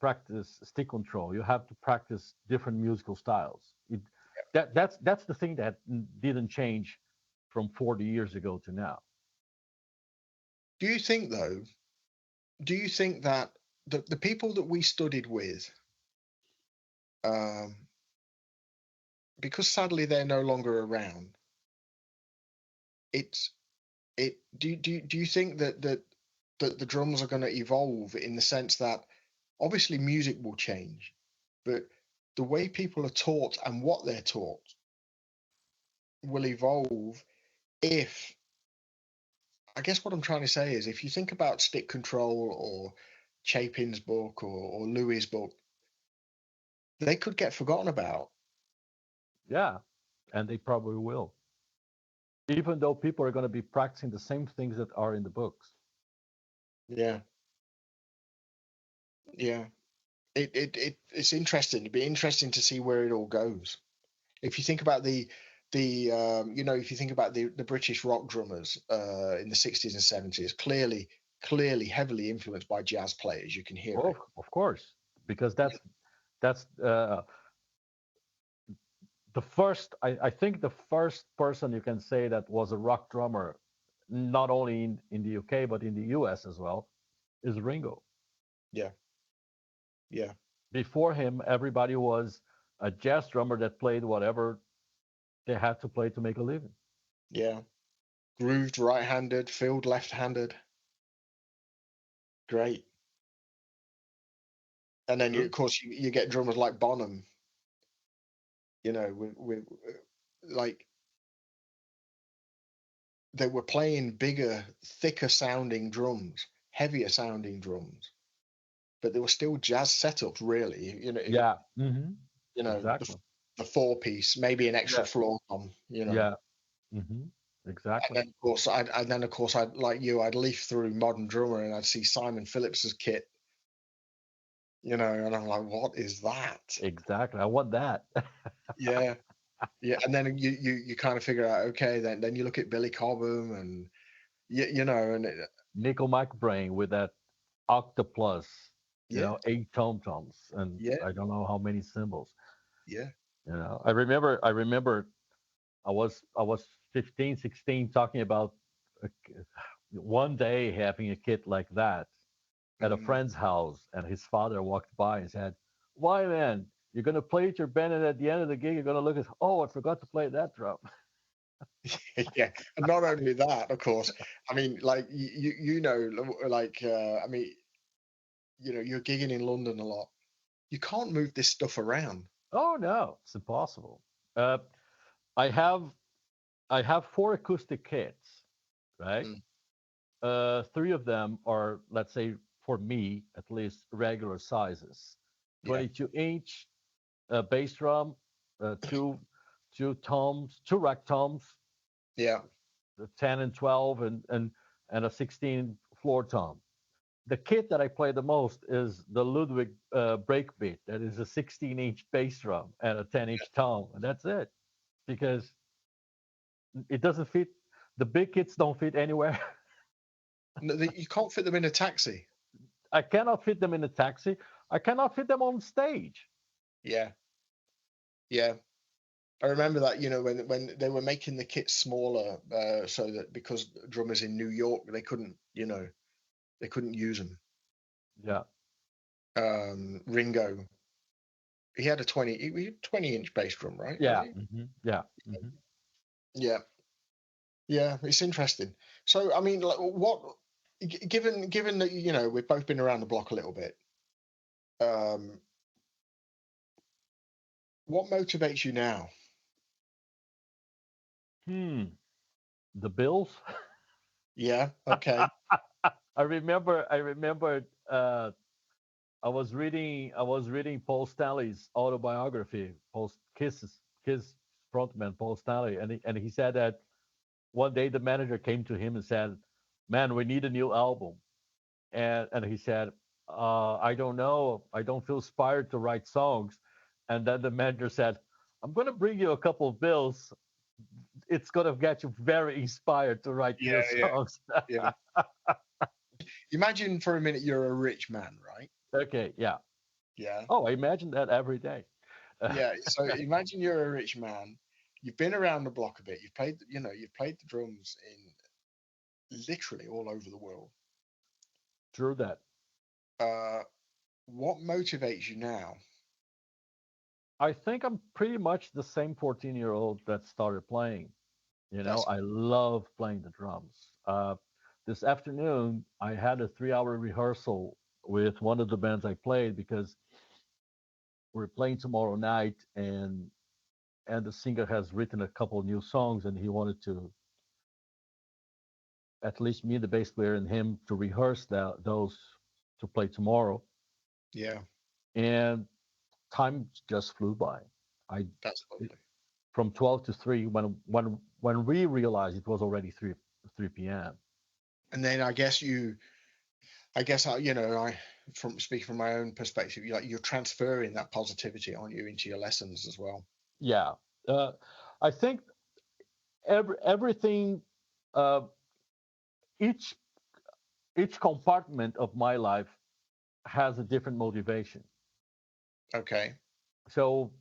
B: practice stick control. You have to practice different musical styles. That's the thing that didn't change from 40 years ago to now.
A: do you think though? Do you think that the people that we studied with, um, because sadly they're no longer around, it's it do you think that the drums are going to evolve in the sense that obviously music will change, but the way people are taught and what they're taught will evolve if I guess what I'm trying to say is if you think about stick control or Chapin's book or Louis' book, they could get forgotten about.
B: Yeah, and they probably will, even though people are going to be practicing the same things that are in the books.
A: Yeah, yeah. It's interesting. It'd be interesting to see where it all goes. If you think about if you think about the British rock drummers in the '60s and '70s, clearly clearly heavily influenced by jazz players. You can hear
B: Oh,
A: it.
B: of course, because that's the first. I think the first person you can say that was a rock drummer, not only in the UK but in the US as well, is Ringo.
A: Yeah, yeah,
B: Before him, everybody was a jazz drummer that played whatever they had to play to make a living.
A: yeah. Grooved right-handed, filled left-handed. Great. And then,
B: True.
A: of course, you get drummers like Bonham. With like they were playing bigger, thicker sounding drums, heavier sounding drums, but they were still jazz setups. Really,
B: Yeah. Hmm.
A: you know the
B: Exactly.
A: the four piece, maybe an extra
B: Yeah.
A: floor tom.
B: Yeah. Hmm.
A: And
B: Exactly.
A: then of course I'd like you, I'd leaf through Modern Drummer and I'd see Simon Phillips's kit, and I'm like, what is that?
B: Exactly. I want that.
A: Yeah, yeah. And then you kind of figure out, okay, then you look at Billy Cobham and and
B: Nickel McBrain with that octopus,
A: yeah,
B: 8 tom toms and
A: yeah,
B: I don't know how many cymbals.
A: yeah,
B: I remember I was 15, 16 talking about a, one day having a kid like that at a
A: mm,
B: friend's house, and his father walked by and said, "Why, man? You're gonna play at your band, and at the end of the gig, you're gonna look at, oh, I forgot to play that drum."
A: yeah. And not only that, of course, I mean, like like I mean, you're gigging in London a lot. You can't move this stuff around.
B: Oh no, it's impossible. Uh, I have I have 4 acoustic kits, right?
A: Mm,
B: Three of them are, let's say, for me at least, regular sizes.
A: yeah,
B: 22-inch bass drum, two toms, two rack toms,
A: yeah,
B: the 10 and 12, and a 16 floor tom. The kit that I play the most is the Ludwig Breakbeat. That is a 16-inch bass drum and a 10-inch tom, and that's it. Because it doesn't fit. The big kits don't fit anywhere.
A: no, you can't fit them in a taxi.
B: I cannot fit them in a taxi. I cannot fit them on stage.
A: Yeah, yeah. I remember that, when they were making the kit smaller, so that because drummers in New York they couldn't use them.
B: Yeah,
A: Ringo, he had a 20-inch bass drum, right? Was
B: yeah,
A: he?
B: yeah. Hmm.
A: Yeah, yeah. It's interesting. So, I mean, like, given that we've both been around the block a little bit, um, what motivates you now?
B: The Bills.
A: Yeah. Okay.
B: I remember. I was reading Paul Stanley's autobiography, Kiss frontman Paul Stanley, and he said that one day the manager came to him and said, "Man, we need a new album." And he said, "I don't know. I don't feel inspired to write songs." And then the manager said, "I'm going to bring you a couple of bills. It's going to get you very inspired to write new
A: Yeah, yeah,
B: songs."
A: yeah. Imagine for a minute you're a rich man, right?
B: Okay, yeah.
A: Yeah.
B: Oh, I imagine that every day.
A: Yeah. So imagine you're a rich man. You've been around the block a bit. You've played the drums in literally all over the world.
B: True that.
A: Uh, what motivates you now?
B: I think I'm pretty much the same 14-year-old that started playing.
A: That's
B: I love playing the drums. This afternoon, I had a 3-hour rehearsal with one of the bands I played because we're playing tomorrow night, and the singer has written a couple new songs, and he wanted to, at least me, the bass player, and him to rehearse those to play tomorrow.
A: yeah.
B: And time just flew by. I
A: That's lovely.
B: From 12 to 3, when we realized it was already 3 p.m.
A: And then I guess I from speaking from my own perspective, you're transferring that positivity, aren't you, into your lessons as well?
B: Yeah, uh, I think everything, uh, each each compartment of my life has a different motivation.
A: Okay.
B: So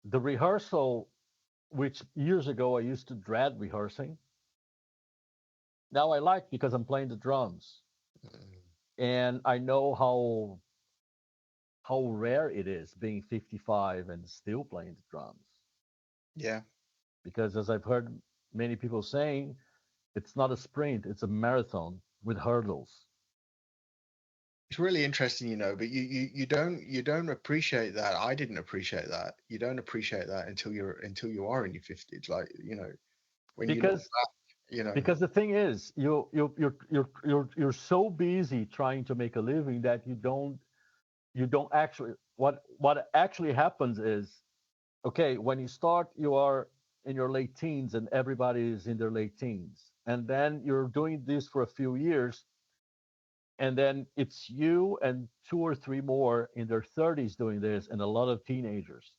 B: the rehearsal, which years ago I used to dread rehearsing, now I like because I'm playing the drums
A: Mm.
B: and I know how rare it is being 55 and still playing the drums.
A: Yeah.
B: Because as I've heard many people saying, it's not a sprint, it's a marathon with hurdles.
A: It's really interesting, but you don't appreciate that. I didn't appreciate that. You don't appreciate that until you are in your 50s. Like, when you look
B: Because
A: back,
B: because the thing is, you're so busy trying to make a living that you don't actually what actually happens is, okay, when you start, you are in your late teens and everybody is in their late teens. And then you're doing this for a few years, and then it's you and two or three more in their 30s doing this, and a lot of teenagers.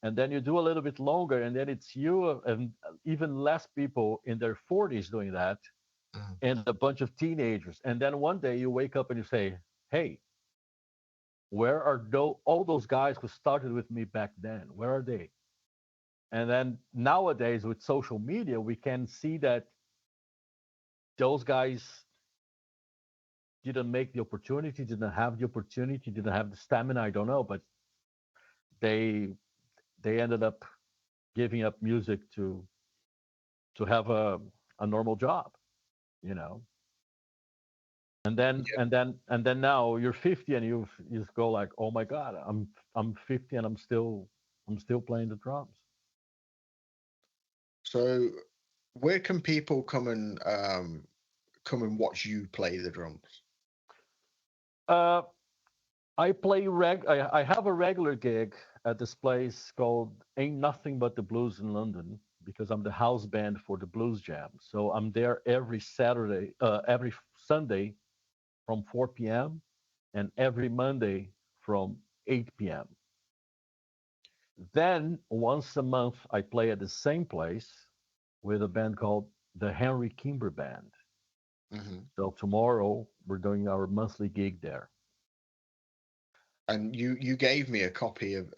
B: And then you do a little bit longer, and then it's you and even less people in their 40s doing that,
A: Mm.
B: and a bunch of teenagers. And then one day you wake up and you say, hey, where are all those guys who started with me back then? Where are they? And then nowadays with social media, we can see that those guys didn't make the opportunity, didn't have the opportunity, didn't have the stamina. I don't know, but they they ended up giving up music to have a normal job, you know. And then now you're 50 and you just go like, oh my god, I'm 50 and I'm still playing the drums.
A: So, where can people come and watch you play the drums?
B: Uh, I have a regular gig at this place called Ain't Nothing But the Blues in London because I'm the house band for the Blues Jam. So I'm there every Sunday from 4 p.m. and every Monday from 8 p.m. Then once a month I play at the same place with a band called the Henry Kimber Band.
A: Hmm.
B: So tomorrow we're doing our monthly gig there
A: And you gave me a copy of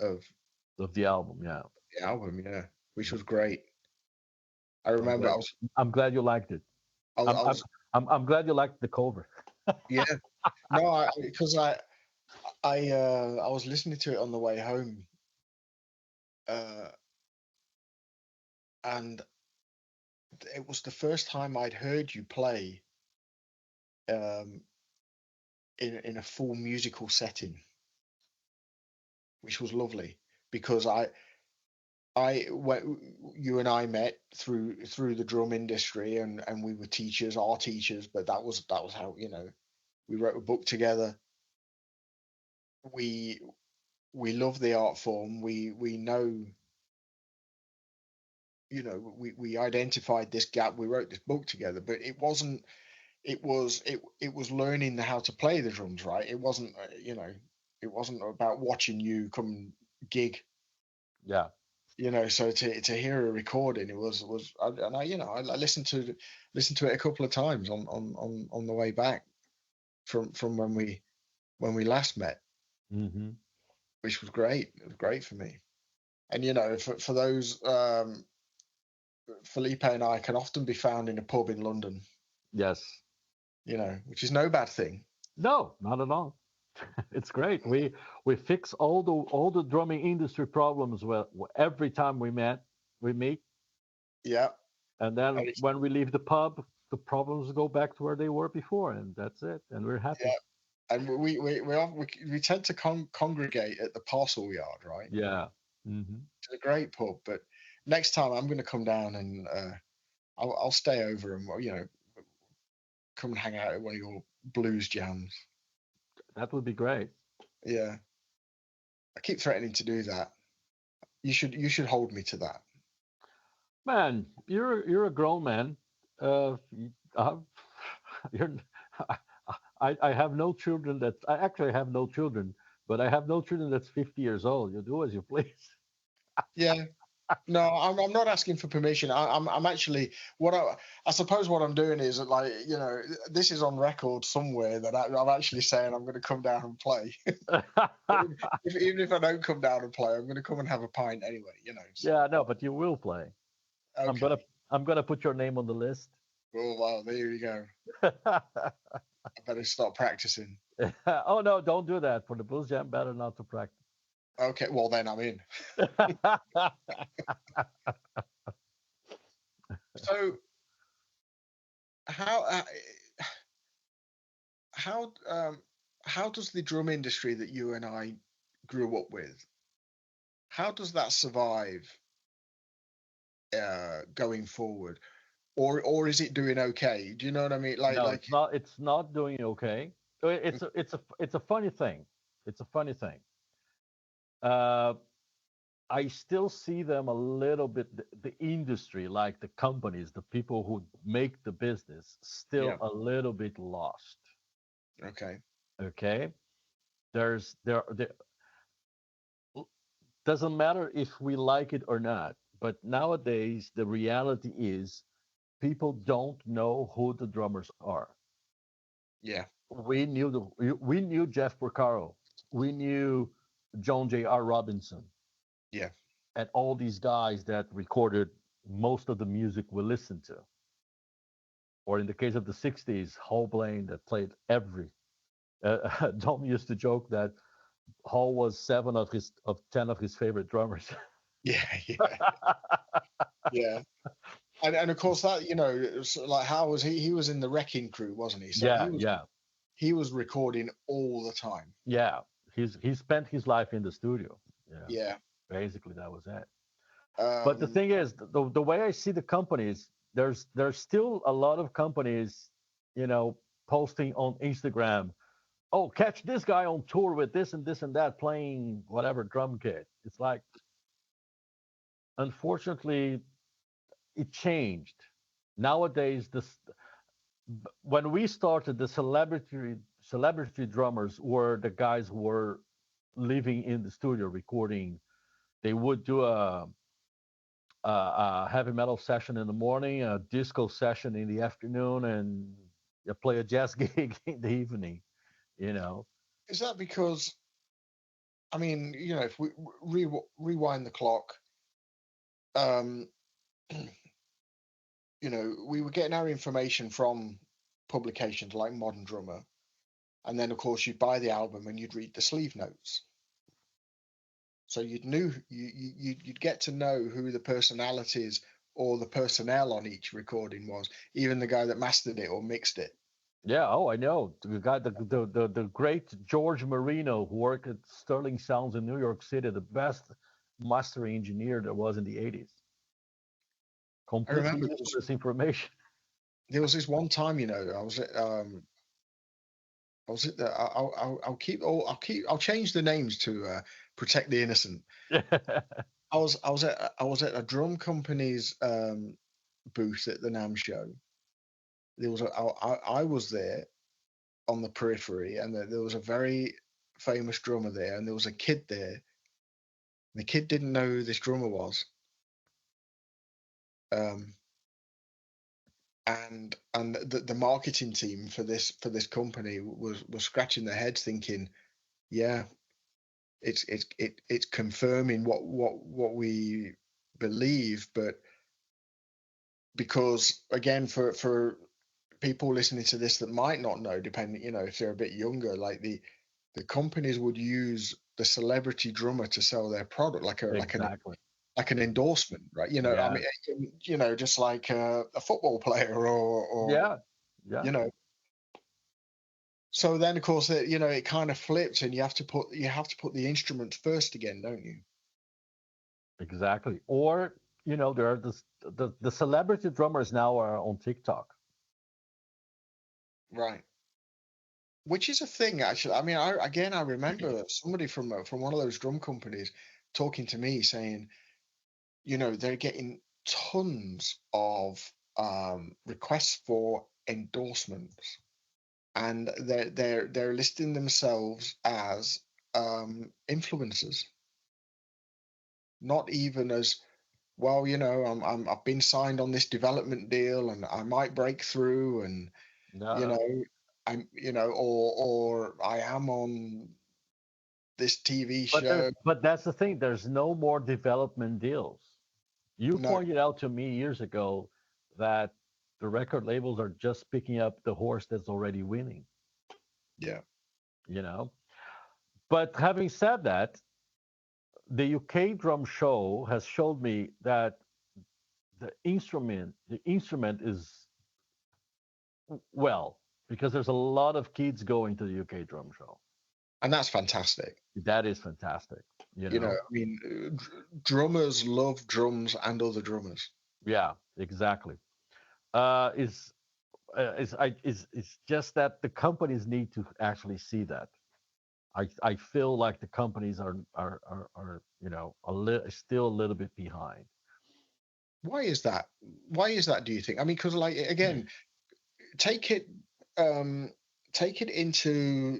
B: of the album. Yeah,
A: the album, yeah, which was great. I
B: I'm
A: remember
B: glad. I'm glad you liked it.
A: I was,
B: I'm
A: I
B: I'm
A: was
B: I'm glad you liked the cover.
A: yeah, no, because I was listening to it on the way home, uh, and it was the first time I'd heard you play um, in a full musical setting, which was lovely because you and I met through the drum industry, and we were teachers, our teachers, but that was how, we wrote a book together. We we love the art form. We know, we identified this gap. We wrote this book together, but it was learning how to play the drums right. It wasn't about watching you come gig,
B: Yeah.
A: so to hear a recording, and I listened to it a couple of times on the way back from when we last met,
B: Hmm.
A: which was great. It was great for me. And for those, Felipe and I can often be found in a pub in London,
B: Yes.
A: which is no bad thing.
B: No, not at all. It's great. We fix all the drumming industry problems every time we meet,
A: Yeah.
B: and
A: And
B: then when we leave the pub, the problems go back to where they were before, and that's it. And we're happy.
A: yeah, and we tend to congregate at the parcel yard, right?
B: Yeah. Hmm.
A: It's a great pub, but next time I'm going to come down and I'll stay over and come and hang out at one of your blues jams.
B: That would be great.
A: Yeah, I keep threatening to do that. You should hold me to that.
B: Man, you're a grown man. Uh, you're, I have no children. I actually have no children, but I have no children that's 50 years old. You do as you please.
A: Yeah, No, I'm not asking for permission. I'm actually what I suppose what I'm doing is that, like, this is on record somewhere that I'm actually saying I'm going to come down and play. Even if I don't come down and play, I'm going to come and have a pint anyway. So
B: Yeah, no, but you will play. I'm gonna
A: okay.
B: I'm gonna put your name on the list.
A: Well, there you go. I better start practicing.
B: Oh no, don't do that. For the Blues Jam, better not to practice.
A: Okay, well then I'm in. So how uh, how how does the drum industry that you and I grew up with, how does that survive going forward, or is it doing okay? Do you know what I mean?
B: No, it's not. It's not doing okay. It's a funny thing. It's a funny thing. Uh, I still see them a little bit. The industry, like the companies, the people who make the business, still
A: Yeah.
B: a little bit lost.
A: Okay.
B: Okay, there doesn't matter if we like it or not. But nowadays, the reality is people don't know who the drummers are.
A: Yeah.
B: We knew Jeff Porcaro, we knew John J.R. Robinson,
A: Yeah.
B: and all these guys that recorded most of the music we listened to. Or in the case of the '60s, Hall Blaine that played every. Dom used to joke that Hall was 7 of 10 of his favorite drummers.
A: Yeah. Yeah. Yeah. And of course that it was like, how was he was in the Wrecking Crew, wasn't he? So
B: Yeah, yeah,
A: he was recording all the time.
B: yeah. He spent his life in the studio. Yeah,
A: Yeah.
B: basically that was it. But the
A: Um
B: thing is, the way I see the companies, there's still a lot of companies, you know, posting on Instagram. Oh, catch this guy on tour with this and this and that, playing whatever drum kit. It's like, unfortunately, it changed. Nowadays, this when we started, the celebrity drummers were the guys who were living in the studio recording. They would do a heavy metal session in the morning, a disco session in the afternoon, and you play a jazz gig in the evening. You know.
A: is that because, I mean, if we rewind the clock, um we were getting our information from publications like Modern Drummer, and then of course you'd buy the album and you'd read the sleeve notes. So you'd get to know who the personalities or the personnel on each recording was, even the guy that mastered it or mixed it.
B: Yeah. Oh, I know the guy, the great George Marino, who worked at Sterling Sounds in New York City, the best mastering engineer there was in the '80s.
A: I
B: Completely
A: remember
B: useless information.
A: there was this one time, I was at the, I'll change the names to protect the innocent. I was at a drum company's booth at the NAM show. I was there on the periphery, and there was a very famous drummer there, and there was a kid there. The kid didn't know who this drummer was, um, and the marketing team for this company was scratching their heads, thinking, yeah, it's confirming what we believe, but because again, for people listening to this that might not know, depending, if they're a bit younger, like the companies would use the celebrity drummer to sell their product,
B: Exactly.
A: like an endorsement, right? I
B: Yeah.
A: mean, just like a football player, or
B: Yeah. Yeah.
A: you know. So then, of course, it kind of flipped, and you have to put the instrument first again, don't you?
B: Exactly. Or there are the celebrity drummers now are on TikTok.
A: Right. Which is a thing, actually. I mean, I remember somebody from one of those drum companies talking to me, saying, they're getting tons of requests for endorsements, and they're listing themselves as influencers, not even as well, I've been signed on this development deal, and I might break through, and you
B: No,
A: know, or I am on this TV show.
B: but that's the thing. There's no more development deals. You
A: No,
B: pointed out to me years ago that the record labels are just picking up the horse that's already winning,
A: yeah,
B: you know? But having said that, the UK drum show has showed me that the instrument is well, because there's a lot of kids going to the UK drum show.
A: and that's fantastic.
B: That is fantastic, you know?
A: I mean, drummers love drums and other drummers.
B: Yeah, exactly. Is it's just that the companies need to actually see that. I feel like the companies are still a little bit behind.
A: Why is that? Why is that? Do you think? I mean, because like again, take it um take it into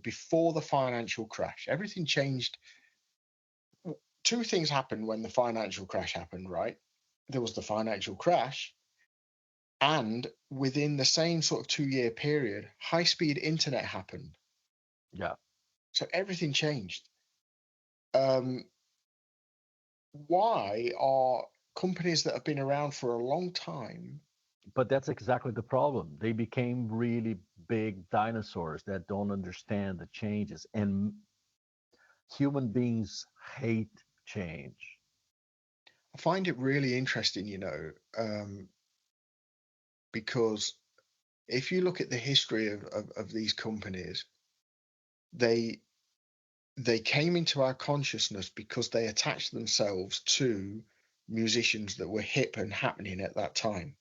A: before the financial crash, everything changed. Two things happened when the financial crash happened, right? There was the financial crash, and within the same sort of 2-year period, high speed internet happened.
B: Yeah,
A: So everything changed. um why are companies that have been around for a long time?
B: but that's exactly the problem. They became really big dinosaurs that don't understand the changes, and human beings hate change.
A: I find it really interesting, because if you look at the history of these companies, they they came into our consciousness because they attached themselves to musicians that were hip and happening at that time.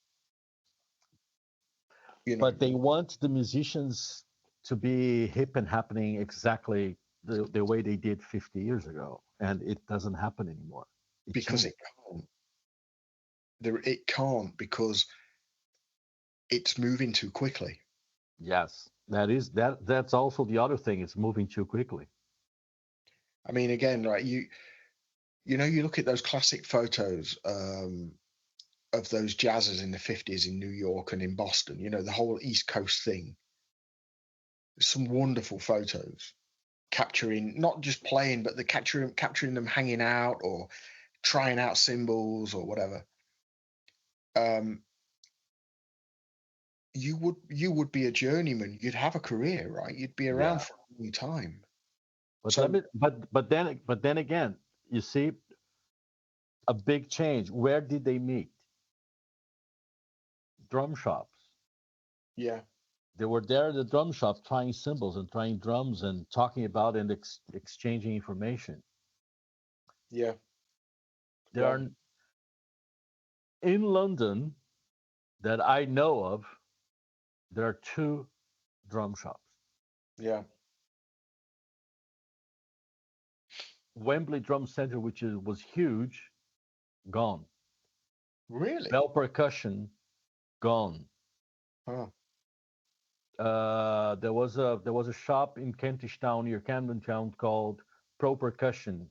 A: You know,
B: But they want the musicians to be hip and happening exactly the way they did 50 years ago, and it doesn't happen anymore. It
A: because
B: changed.
A: can't. It can't because it's moving too quickly.
B: Yes, that's also the other thing. It's moving too quickly.
A: I mean, again, right? You look at those classic photos of those jazzers in the 50s in New York and in Boston. The whole East Coast thing. There's some wonderful photos capturing not just playing, but the capturing them hanging out or trying out cymbals or whatever. Um, you would be a journeyman. You'd have a career, right? You'd be around
B: Yeah.
A: for a long time.
B: But let
A: So
B: me but then again, you see a big change. Where did they meet? Drum shops.
A: yeah,
B: They were there at the drum shop trying cymbals and trying drums and talking about and exchanging information.
A: yeah,
B: There
A: yeah,
B: are in London that I know of, there are two drum shops.
A: yeah.
B: Wembley Drum Center, which was huge, gone.
A: Really?
B: Bell Percussion, gone.
A: Huh.
B: There was a shop in Kentish Town near Camden Town called Pro Percussion,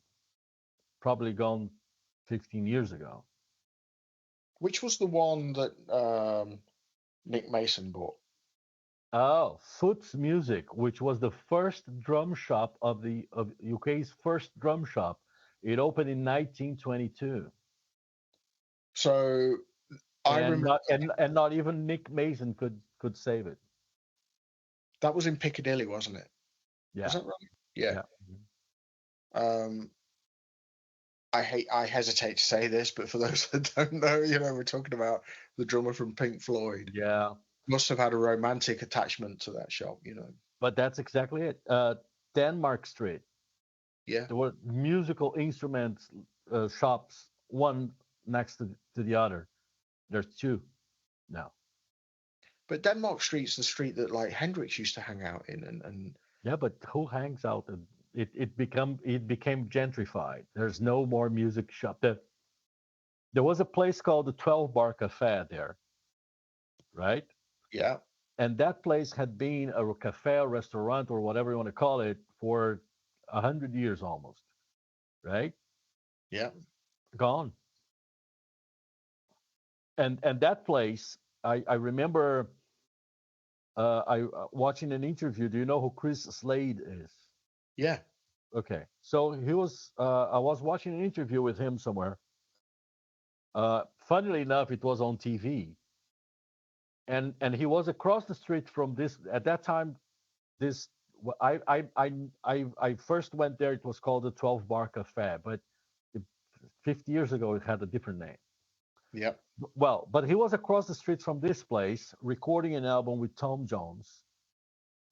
B: probably gone 15 years ago.
A: Which was the one that Nick Mason bought?
B: Oh, Foot's Music, which was the first drum shop of UK's first drum shop. It opened in 1922,
A: So I
B: and
A: remember
B: not even Nick Mason could save it.
A: that was in Piccadilly, wasn't it? Was
B: Yeah,
A: that right? Yeah.
B: yeah.
A: Um, I hesitate to say this, but for those that don't know, we're talking about the drummer from Pink Floyd.
B: Yeah,
A: Must have had a romantic attachment to that shop.
B: but that's exactly it. Denmark Street.
A: Yeah.
B: There were musical instruments shops, one next to the other. There's two now.
A: But Denmark Street's the street that like Hendrix used to hang out in, and
B: Yeah, but who hangs out? It became gentrified. There's no more music shop. There was a place called the 12 Bar Cafe there, right?
A: yeah,
B: And that place had been a cafe, a restaurant, or whatever you want to call it, for 100 years almost, right?
A: yeah.
B: Gone. and that place, I remember I watching an interview. Do you know who Chris Slade is?
A: Yeah.
B: Okay, so he was. I was watching an interview with him somewhere. Funnily enough, it was on TV, and he was across the street from this. At that time, this I first went there. It was called the 12 Bar Cafe, but 50 years ago it had a different name.
A: Yep.
B: Well, but he was across the street from this place recording an album with Tom Jones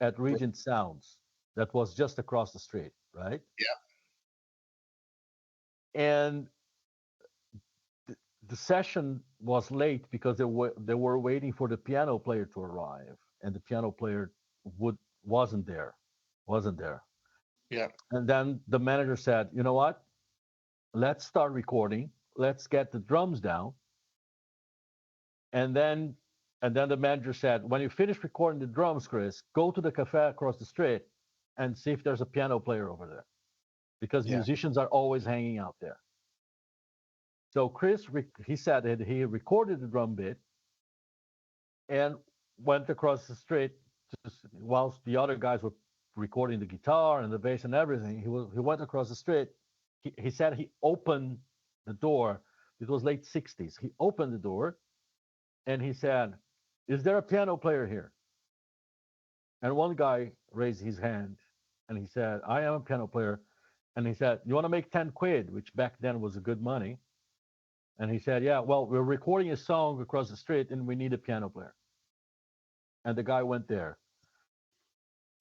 B: at
A: Right.
B: Regent Sounds. That was just across the street, right?
A: Yeah.
B: And the session was late because they were waiting for the piano player to arrive, and the piano player would wasn't there, wasn't there.
A: Yeah.
B: And then the manager said, "You know what? Let's start recording. Let's get the drums down." And then the manager said, "When you finish recording the drums, Chris, go to the cafe across the street and see if there's a piano player over there, because
A: Yeah.
B: musicians are always hanging out there." So Chris, he said that he recorded the drum bit and went across the street whilst the other guys were recording the guitar and the bass and everything. He went across the street. He said he opened the door. It was late 60s. He opened the door and he said, "Is there a piano player here?" And one guy raised his hand and he said, "I am a piano player." And he said, "You want to make 10 quid," which back then was a good money. And he said, "Yeah, well, we're recording a song across the street and we need a piano player." And the guy went there.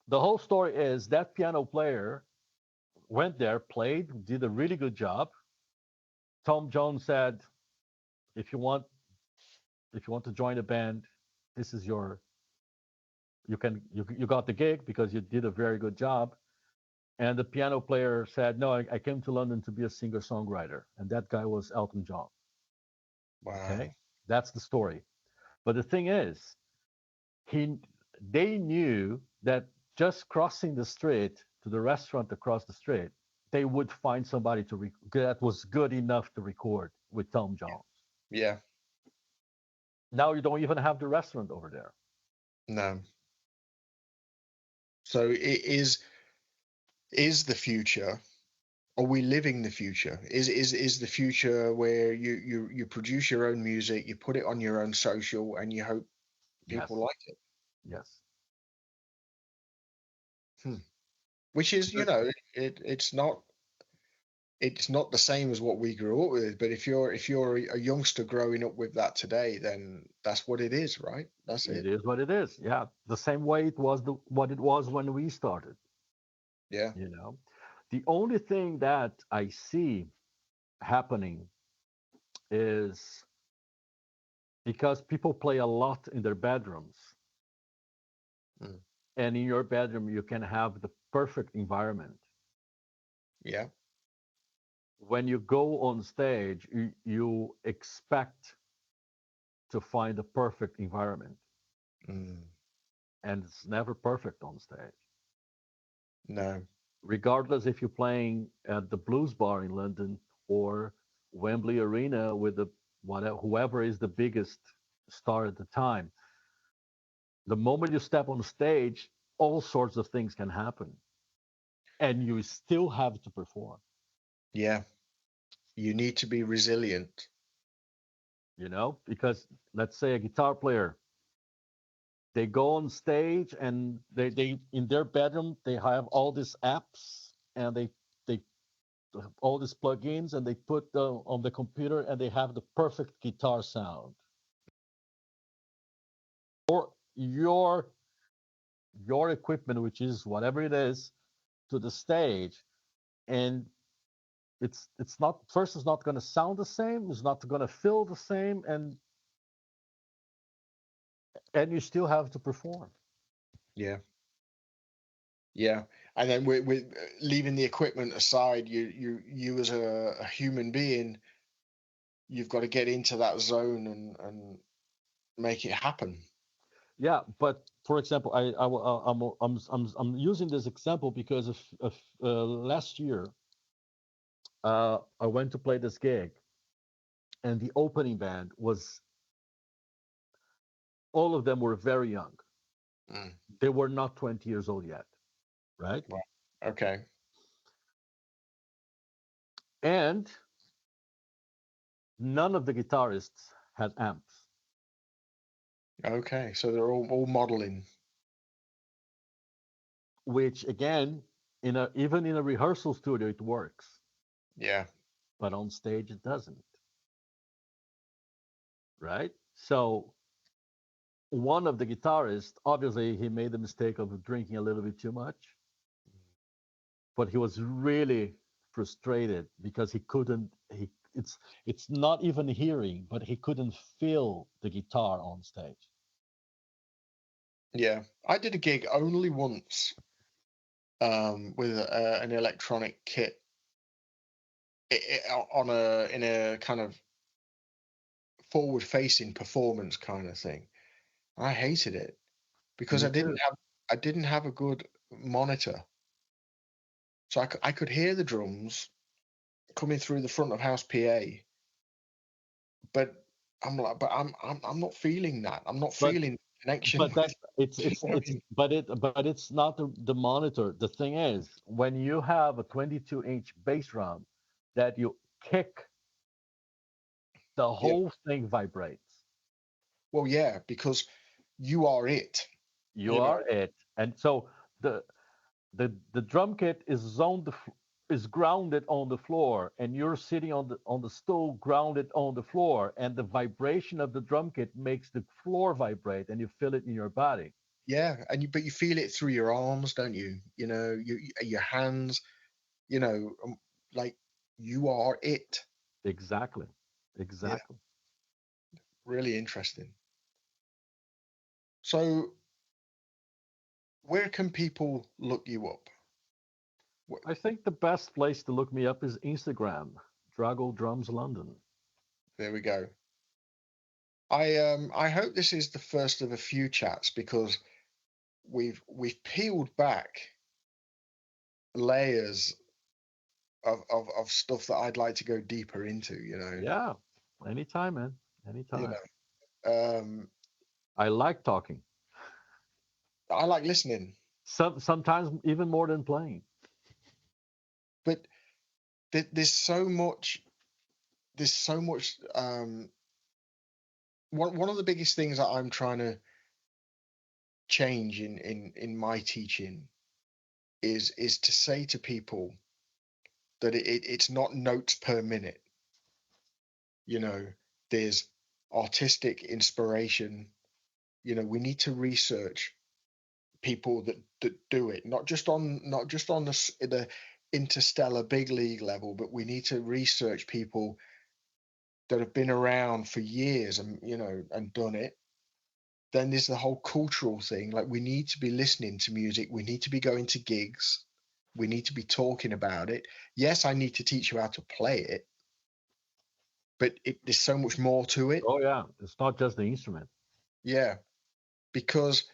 B: The whole story is that piano player went there, played, did a really good job. Tom Jones said, "If you want, if you want to join a band, this is your, you got the gig because you did a very good job." And the piano player said, "No, I came to London to be a singer songwriter." And that guy was Elton John.
A: Wow.
B: Okay, that's the story. But the thing is, he they knew that just crossing the street to the restaurant across the street, they would find somebody that was good enough to record with Tom Jones.
A: Yeah.
B: Now you don't even have the restaurant over there.
A: No. So it is the future. Are we living the future? Is the future where you produce your own music, you put it on your own social, and you hope people
B: Yes,
A: like it?
B: yes.
A: Hmm. Which is, it's not the same as what we grew up with. But if you're a youngster growing up with that today, then that's what it is, right? That's
B: It
A: it.
B: is what it is. Yeah, the same way it was what it was when we started.
A: Yeah.
B: You know, the only thing that I see happening is because people play a lot in their bedrooms,
A: Mm.
B: and in your bedroom you can have the perfect environment.
A: Yeah.
B: When you go on stage, you expect to find the perfect environment,
A: Mm.
B: and it's never perfect on stage.
A: No.
B: Regardless if you're playing at the Blues Bar in London or Wembley Arena with the whatever whoever is the biggest star at the time, the moment you step on stage, all sorts of things can happen, and you still have to perform.
A: Yeah. You need to be resilient.
B: Because let's say a guitar player, they go on stage and they in their bedroom they have all these apps and they all these plugins and they put on the computer and they have the perfect guitar sound. Or your equipment, which is whatever it is, to the stage, and it's not first, it's not going to sound the same, it's not going to feel the same, and you still have to perform.
A: Yeah. Yeah. And then with leaving the equipment aside, you as a human being, you've got to get into that zone and make it happen.
B: Yeah, but for example, I'm using this example because of last year, I went to play this gig, and the opening band was all of them were very young.
A: Mm.
B: They were not 20 years old yet, right?
A: Wow. Okay.
B: And none of the guitarists had amps,
A: Okay. So they're all modeling.
B: which again, even in a rehearsal studio, it works,
A: Yeah.
B: but on stage it doesn't, right? So one of the guitarists, obviously, he made the mistake of drinking a little bit too much, but he was really frustrated because he couldn't. It's not even hearing, but he couldn't feel the guitar on stage.
A: Yeah. I did a gig only once with an electronic kit on a in a kind of forward facing performance kind of thing. I hated it because
B: Me too.
A: I didn't have a good monitor. So I could hear the drums coming through the front of house PA, but I'm not feeling that. I'm not
B: But
A: feeling connection
B: but
A: with.
B: that
A: You know what I mean?
B: but it's not the monitor. The thing is, when you have a 22-inch bass drum that you kick, the
A: Yeah.
B: whole thing vibrates.
A: Well, yeah, because you are it.
B: You
A: You know.
B: are it, and so the the drum kit is grounded on the floor, and you're sitting on the stool grounded on the floor, and the vibration of the drum kit makes the floor vibrate, and you feel it in your body.
A: Yeah, and but you feel it through your arms, don't you? You know, your hands. You know, like you are it.
B: Exactly,
A: Yeah,
B: exactly.
A: really interesting. So, where can people look you up?
B: I think the best place to look me up is Instagram, Drago Drums London.
A: There we go. I hope this is the first of a few chats because we've peeled back layers of stuff that I'd like to go deeper into.
B: Yeah, anytime, man,
A: You
B: anytime.
A: know.
B: I like talking.
A: I like listening,
B: Sometimes even more than playing.
A: but there's so much. There's so much. One of the biggest things that I'm trying to change in my teaching is to say to people that it's not notes per minute. You know, there's artistic inspiration. We need to research people that do it, not just on the interstellar big league level, but we need to research people that have been around for years and and done it. Then there's the whole cultural thing. Like we need to be listening to music. We need to be going to gigs. We need to be talking about it. Yes, I need to teach you how to play it, but there's so much more to it.
B: Oh yeah, it's not just the instrument.
A: Yeah, because,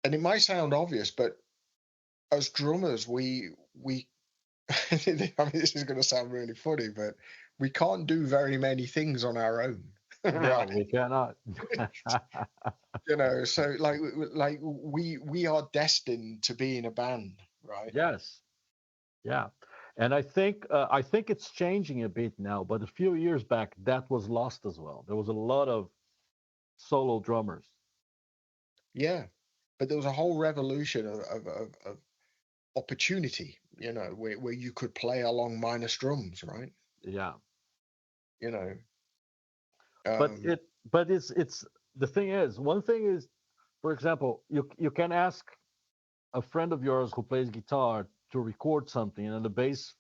A: and it might sound obvious, but as drummers, we I mean, this is going to sound really funny, but we can't do very many things on our own,
B: No,
A: right?
B: we cannot.
A: So like we are destined to be in a band, right?
B: Yes, yeah, and I think it's changing a bit now. But a few years back, that was lost as well. There was a lot of solo drummers.
A: Yeah, but there was a whole revolution of opportunity, where you could play along minor drums, right?
B: Yeah,
A: You know,
B: but
A: um,
B: it but it's the thing is one thing is, for example, you can ask a friend of yours who plays guitar to record something, and a bass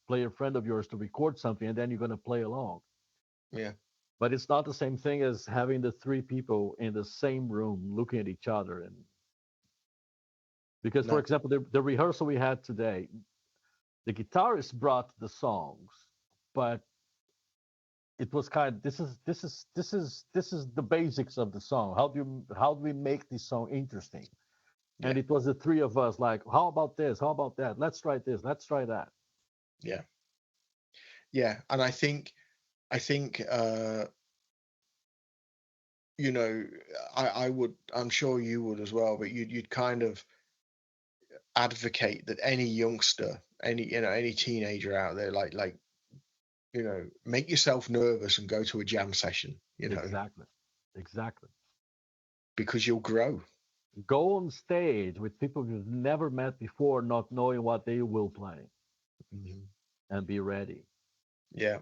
B: player friend of yours to record something, and then you're going to play along.
A: yeah,
B: But it's not the same thing as having the three people in the same room looking at each other. And because, for
A: no,
B: example, the rehearsal we had today, the guitarist brought the songs, but it was kind of this is the basics of the song. How do we make this song interesting? And
A: yeah,
B: it was the three of us like, how about this? How about that? Let's try this. Let's try that.
A: yeah, yeah, and I think you know, I would, I'm sure you would as well, but you'd kind of advocate that any youngster, any teenager out there, like, make yourself nervous and go to a jam session,
B: Exactly. Exactly.
A: because you'll grow.
B: Go on stage with people you've never met before, not knowing what they will play,
A: Mhm.
B: and be ready.
A: Yeah.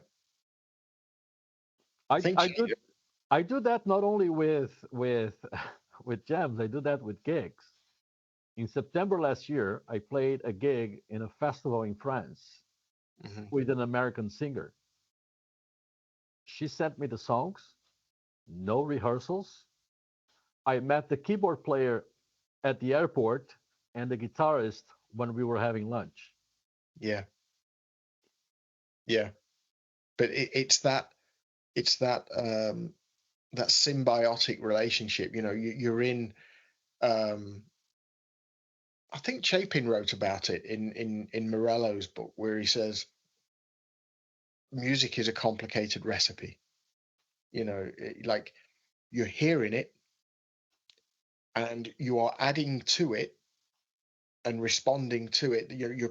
B: I, I
A: Thinking,
B: do I do that not only with with jams. I do that with gigs. In September last year, I played a gig in a festival in France
A: mhm,
B: with an American singer. She sent me the songs, no rehearsals. I met the keyboard player at the airport and the guitarist when we were having lunch.
A: yeah, yeah. But it's that symbiotic relationship. You're in. Um, I think Chapin wrote about it in Morello's book, where he says music is a complicated recipe. Like, you're hearing it and you are adding to it and responding to it. You're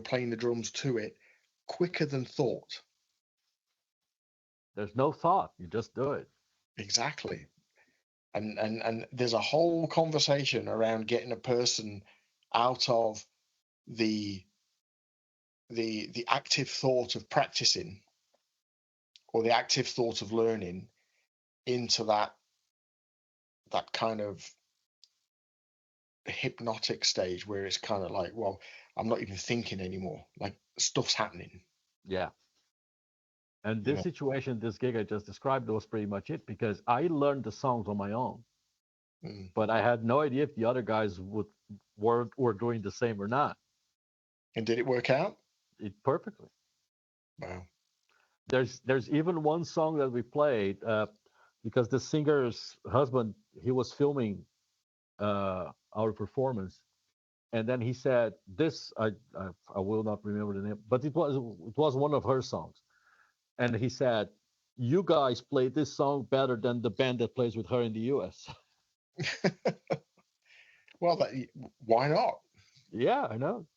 A: playing the drums to it quicker than thought.
B: There's no thought, you just do it.
A: Exactly. And there's a whole conversation around getting a person out of the the active thought of practicing, or the active thought of learning, into that kind of hypnotic stage where it's kind of like, well, I'm not even thinking anymore, like stuff's happening.
B: Yeah. And
A: you
B: this
A: know
B: situation, this gig I just described, was pretty much it because I learned the songs on my own,
A: mm.
B: but I had no idea if the other guys were doing the same or not.
A: And did it work out?
B: It perfectly.
A: Wow.
B: There's even one song that we played because the singer's husband, he was filming our performance, and then he said this. I will not remember the name, but it was one of her songs, and he said, "You guys play this song better than the band that plays with her in the U.S."
A: Well, why not?
B: Yeah, I know.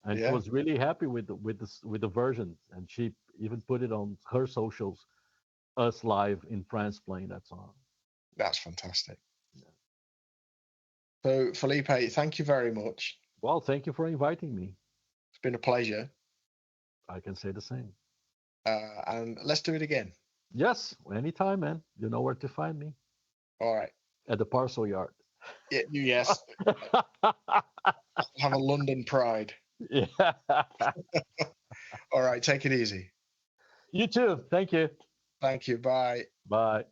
B: And she
A: Yeah,
B: was really happy with the version, and she even put it on her socials. Us live in France playing that song.
A: that's fantastic. So, Felipe, thank you very much.
B: Well, thank you for inviting me.
A: It's been a pleasure.
B: I can say the same.
A: And let's do it again.
B: Yes, anytime, man. You know where to find me
A: All right.
B: at the parcel yard.
A: Yeah, yes. Have a London pride.
B: Yeah.
A: All right. Take it easy.
B: You too. Thank you.
A: Thank you. Bye.
B: Bye.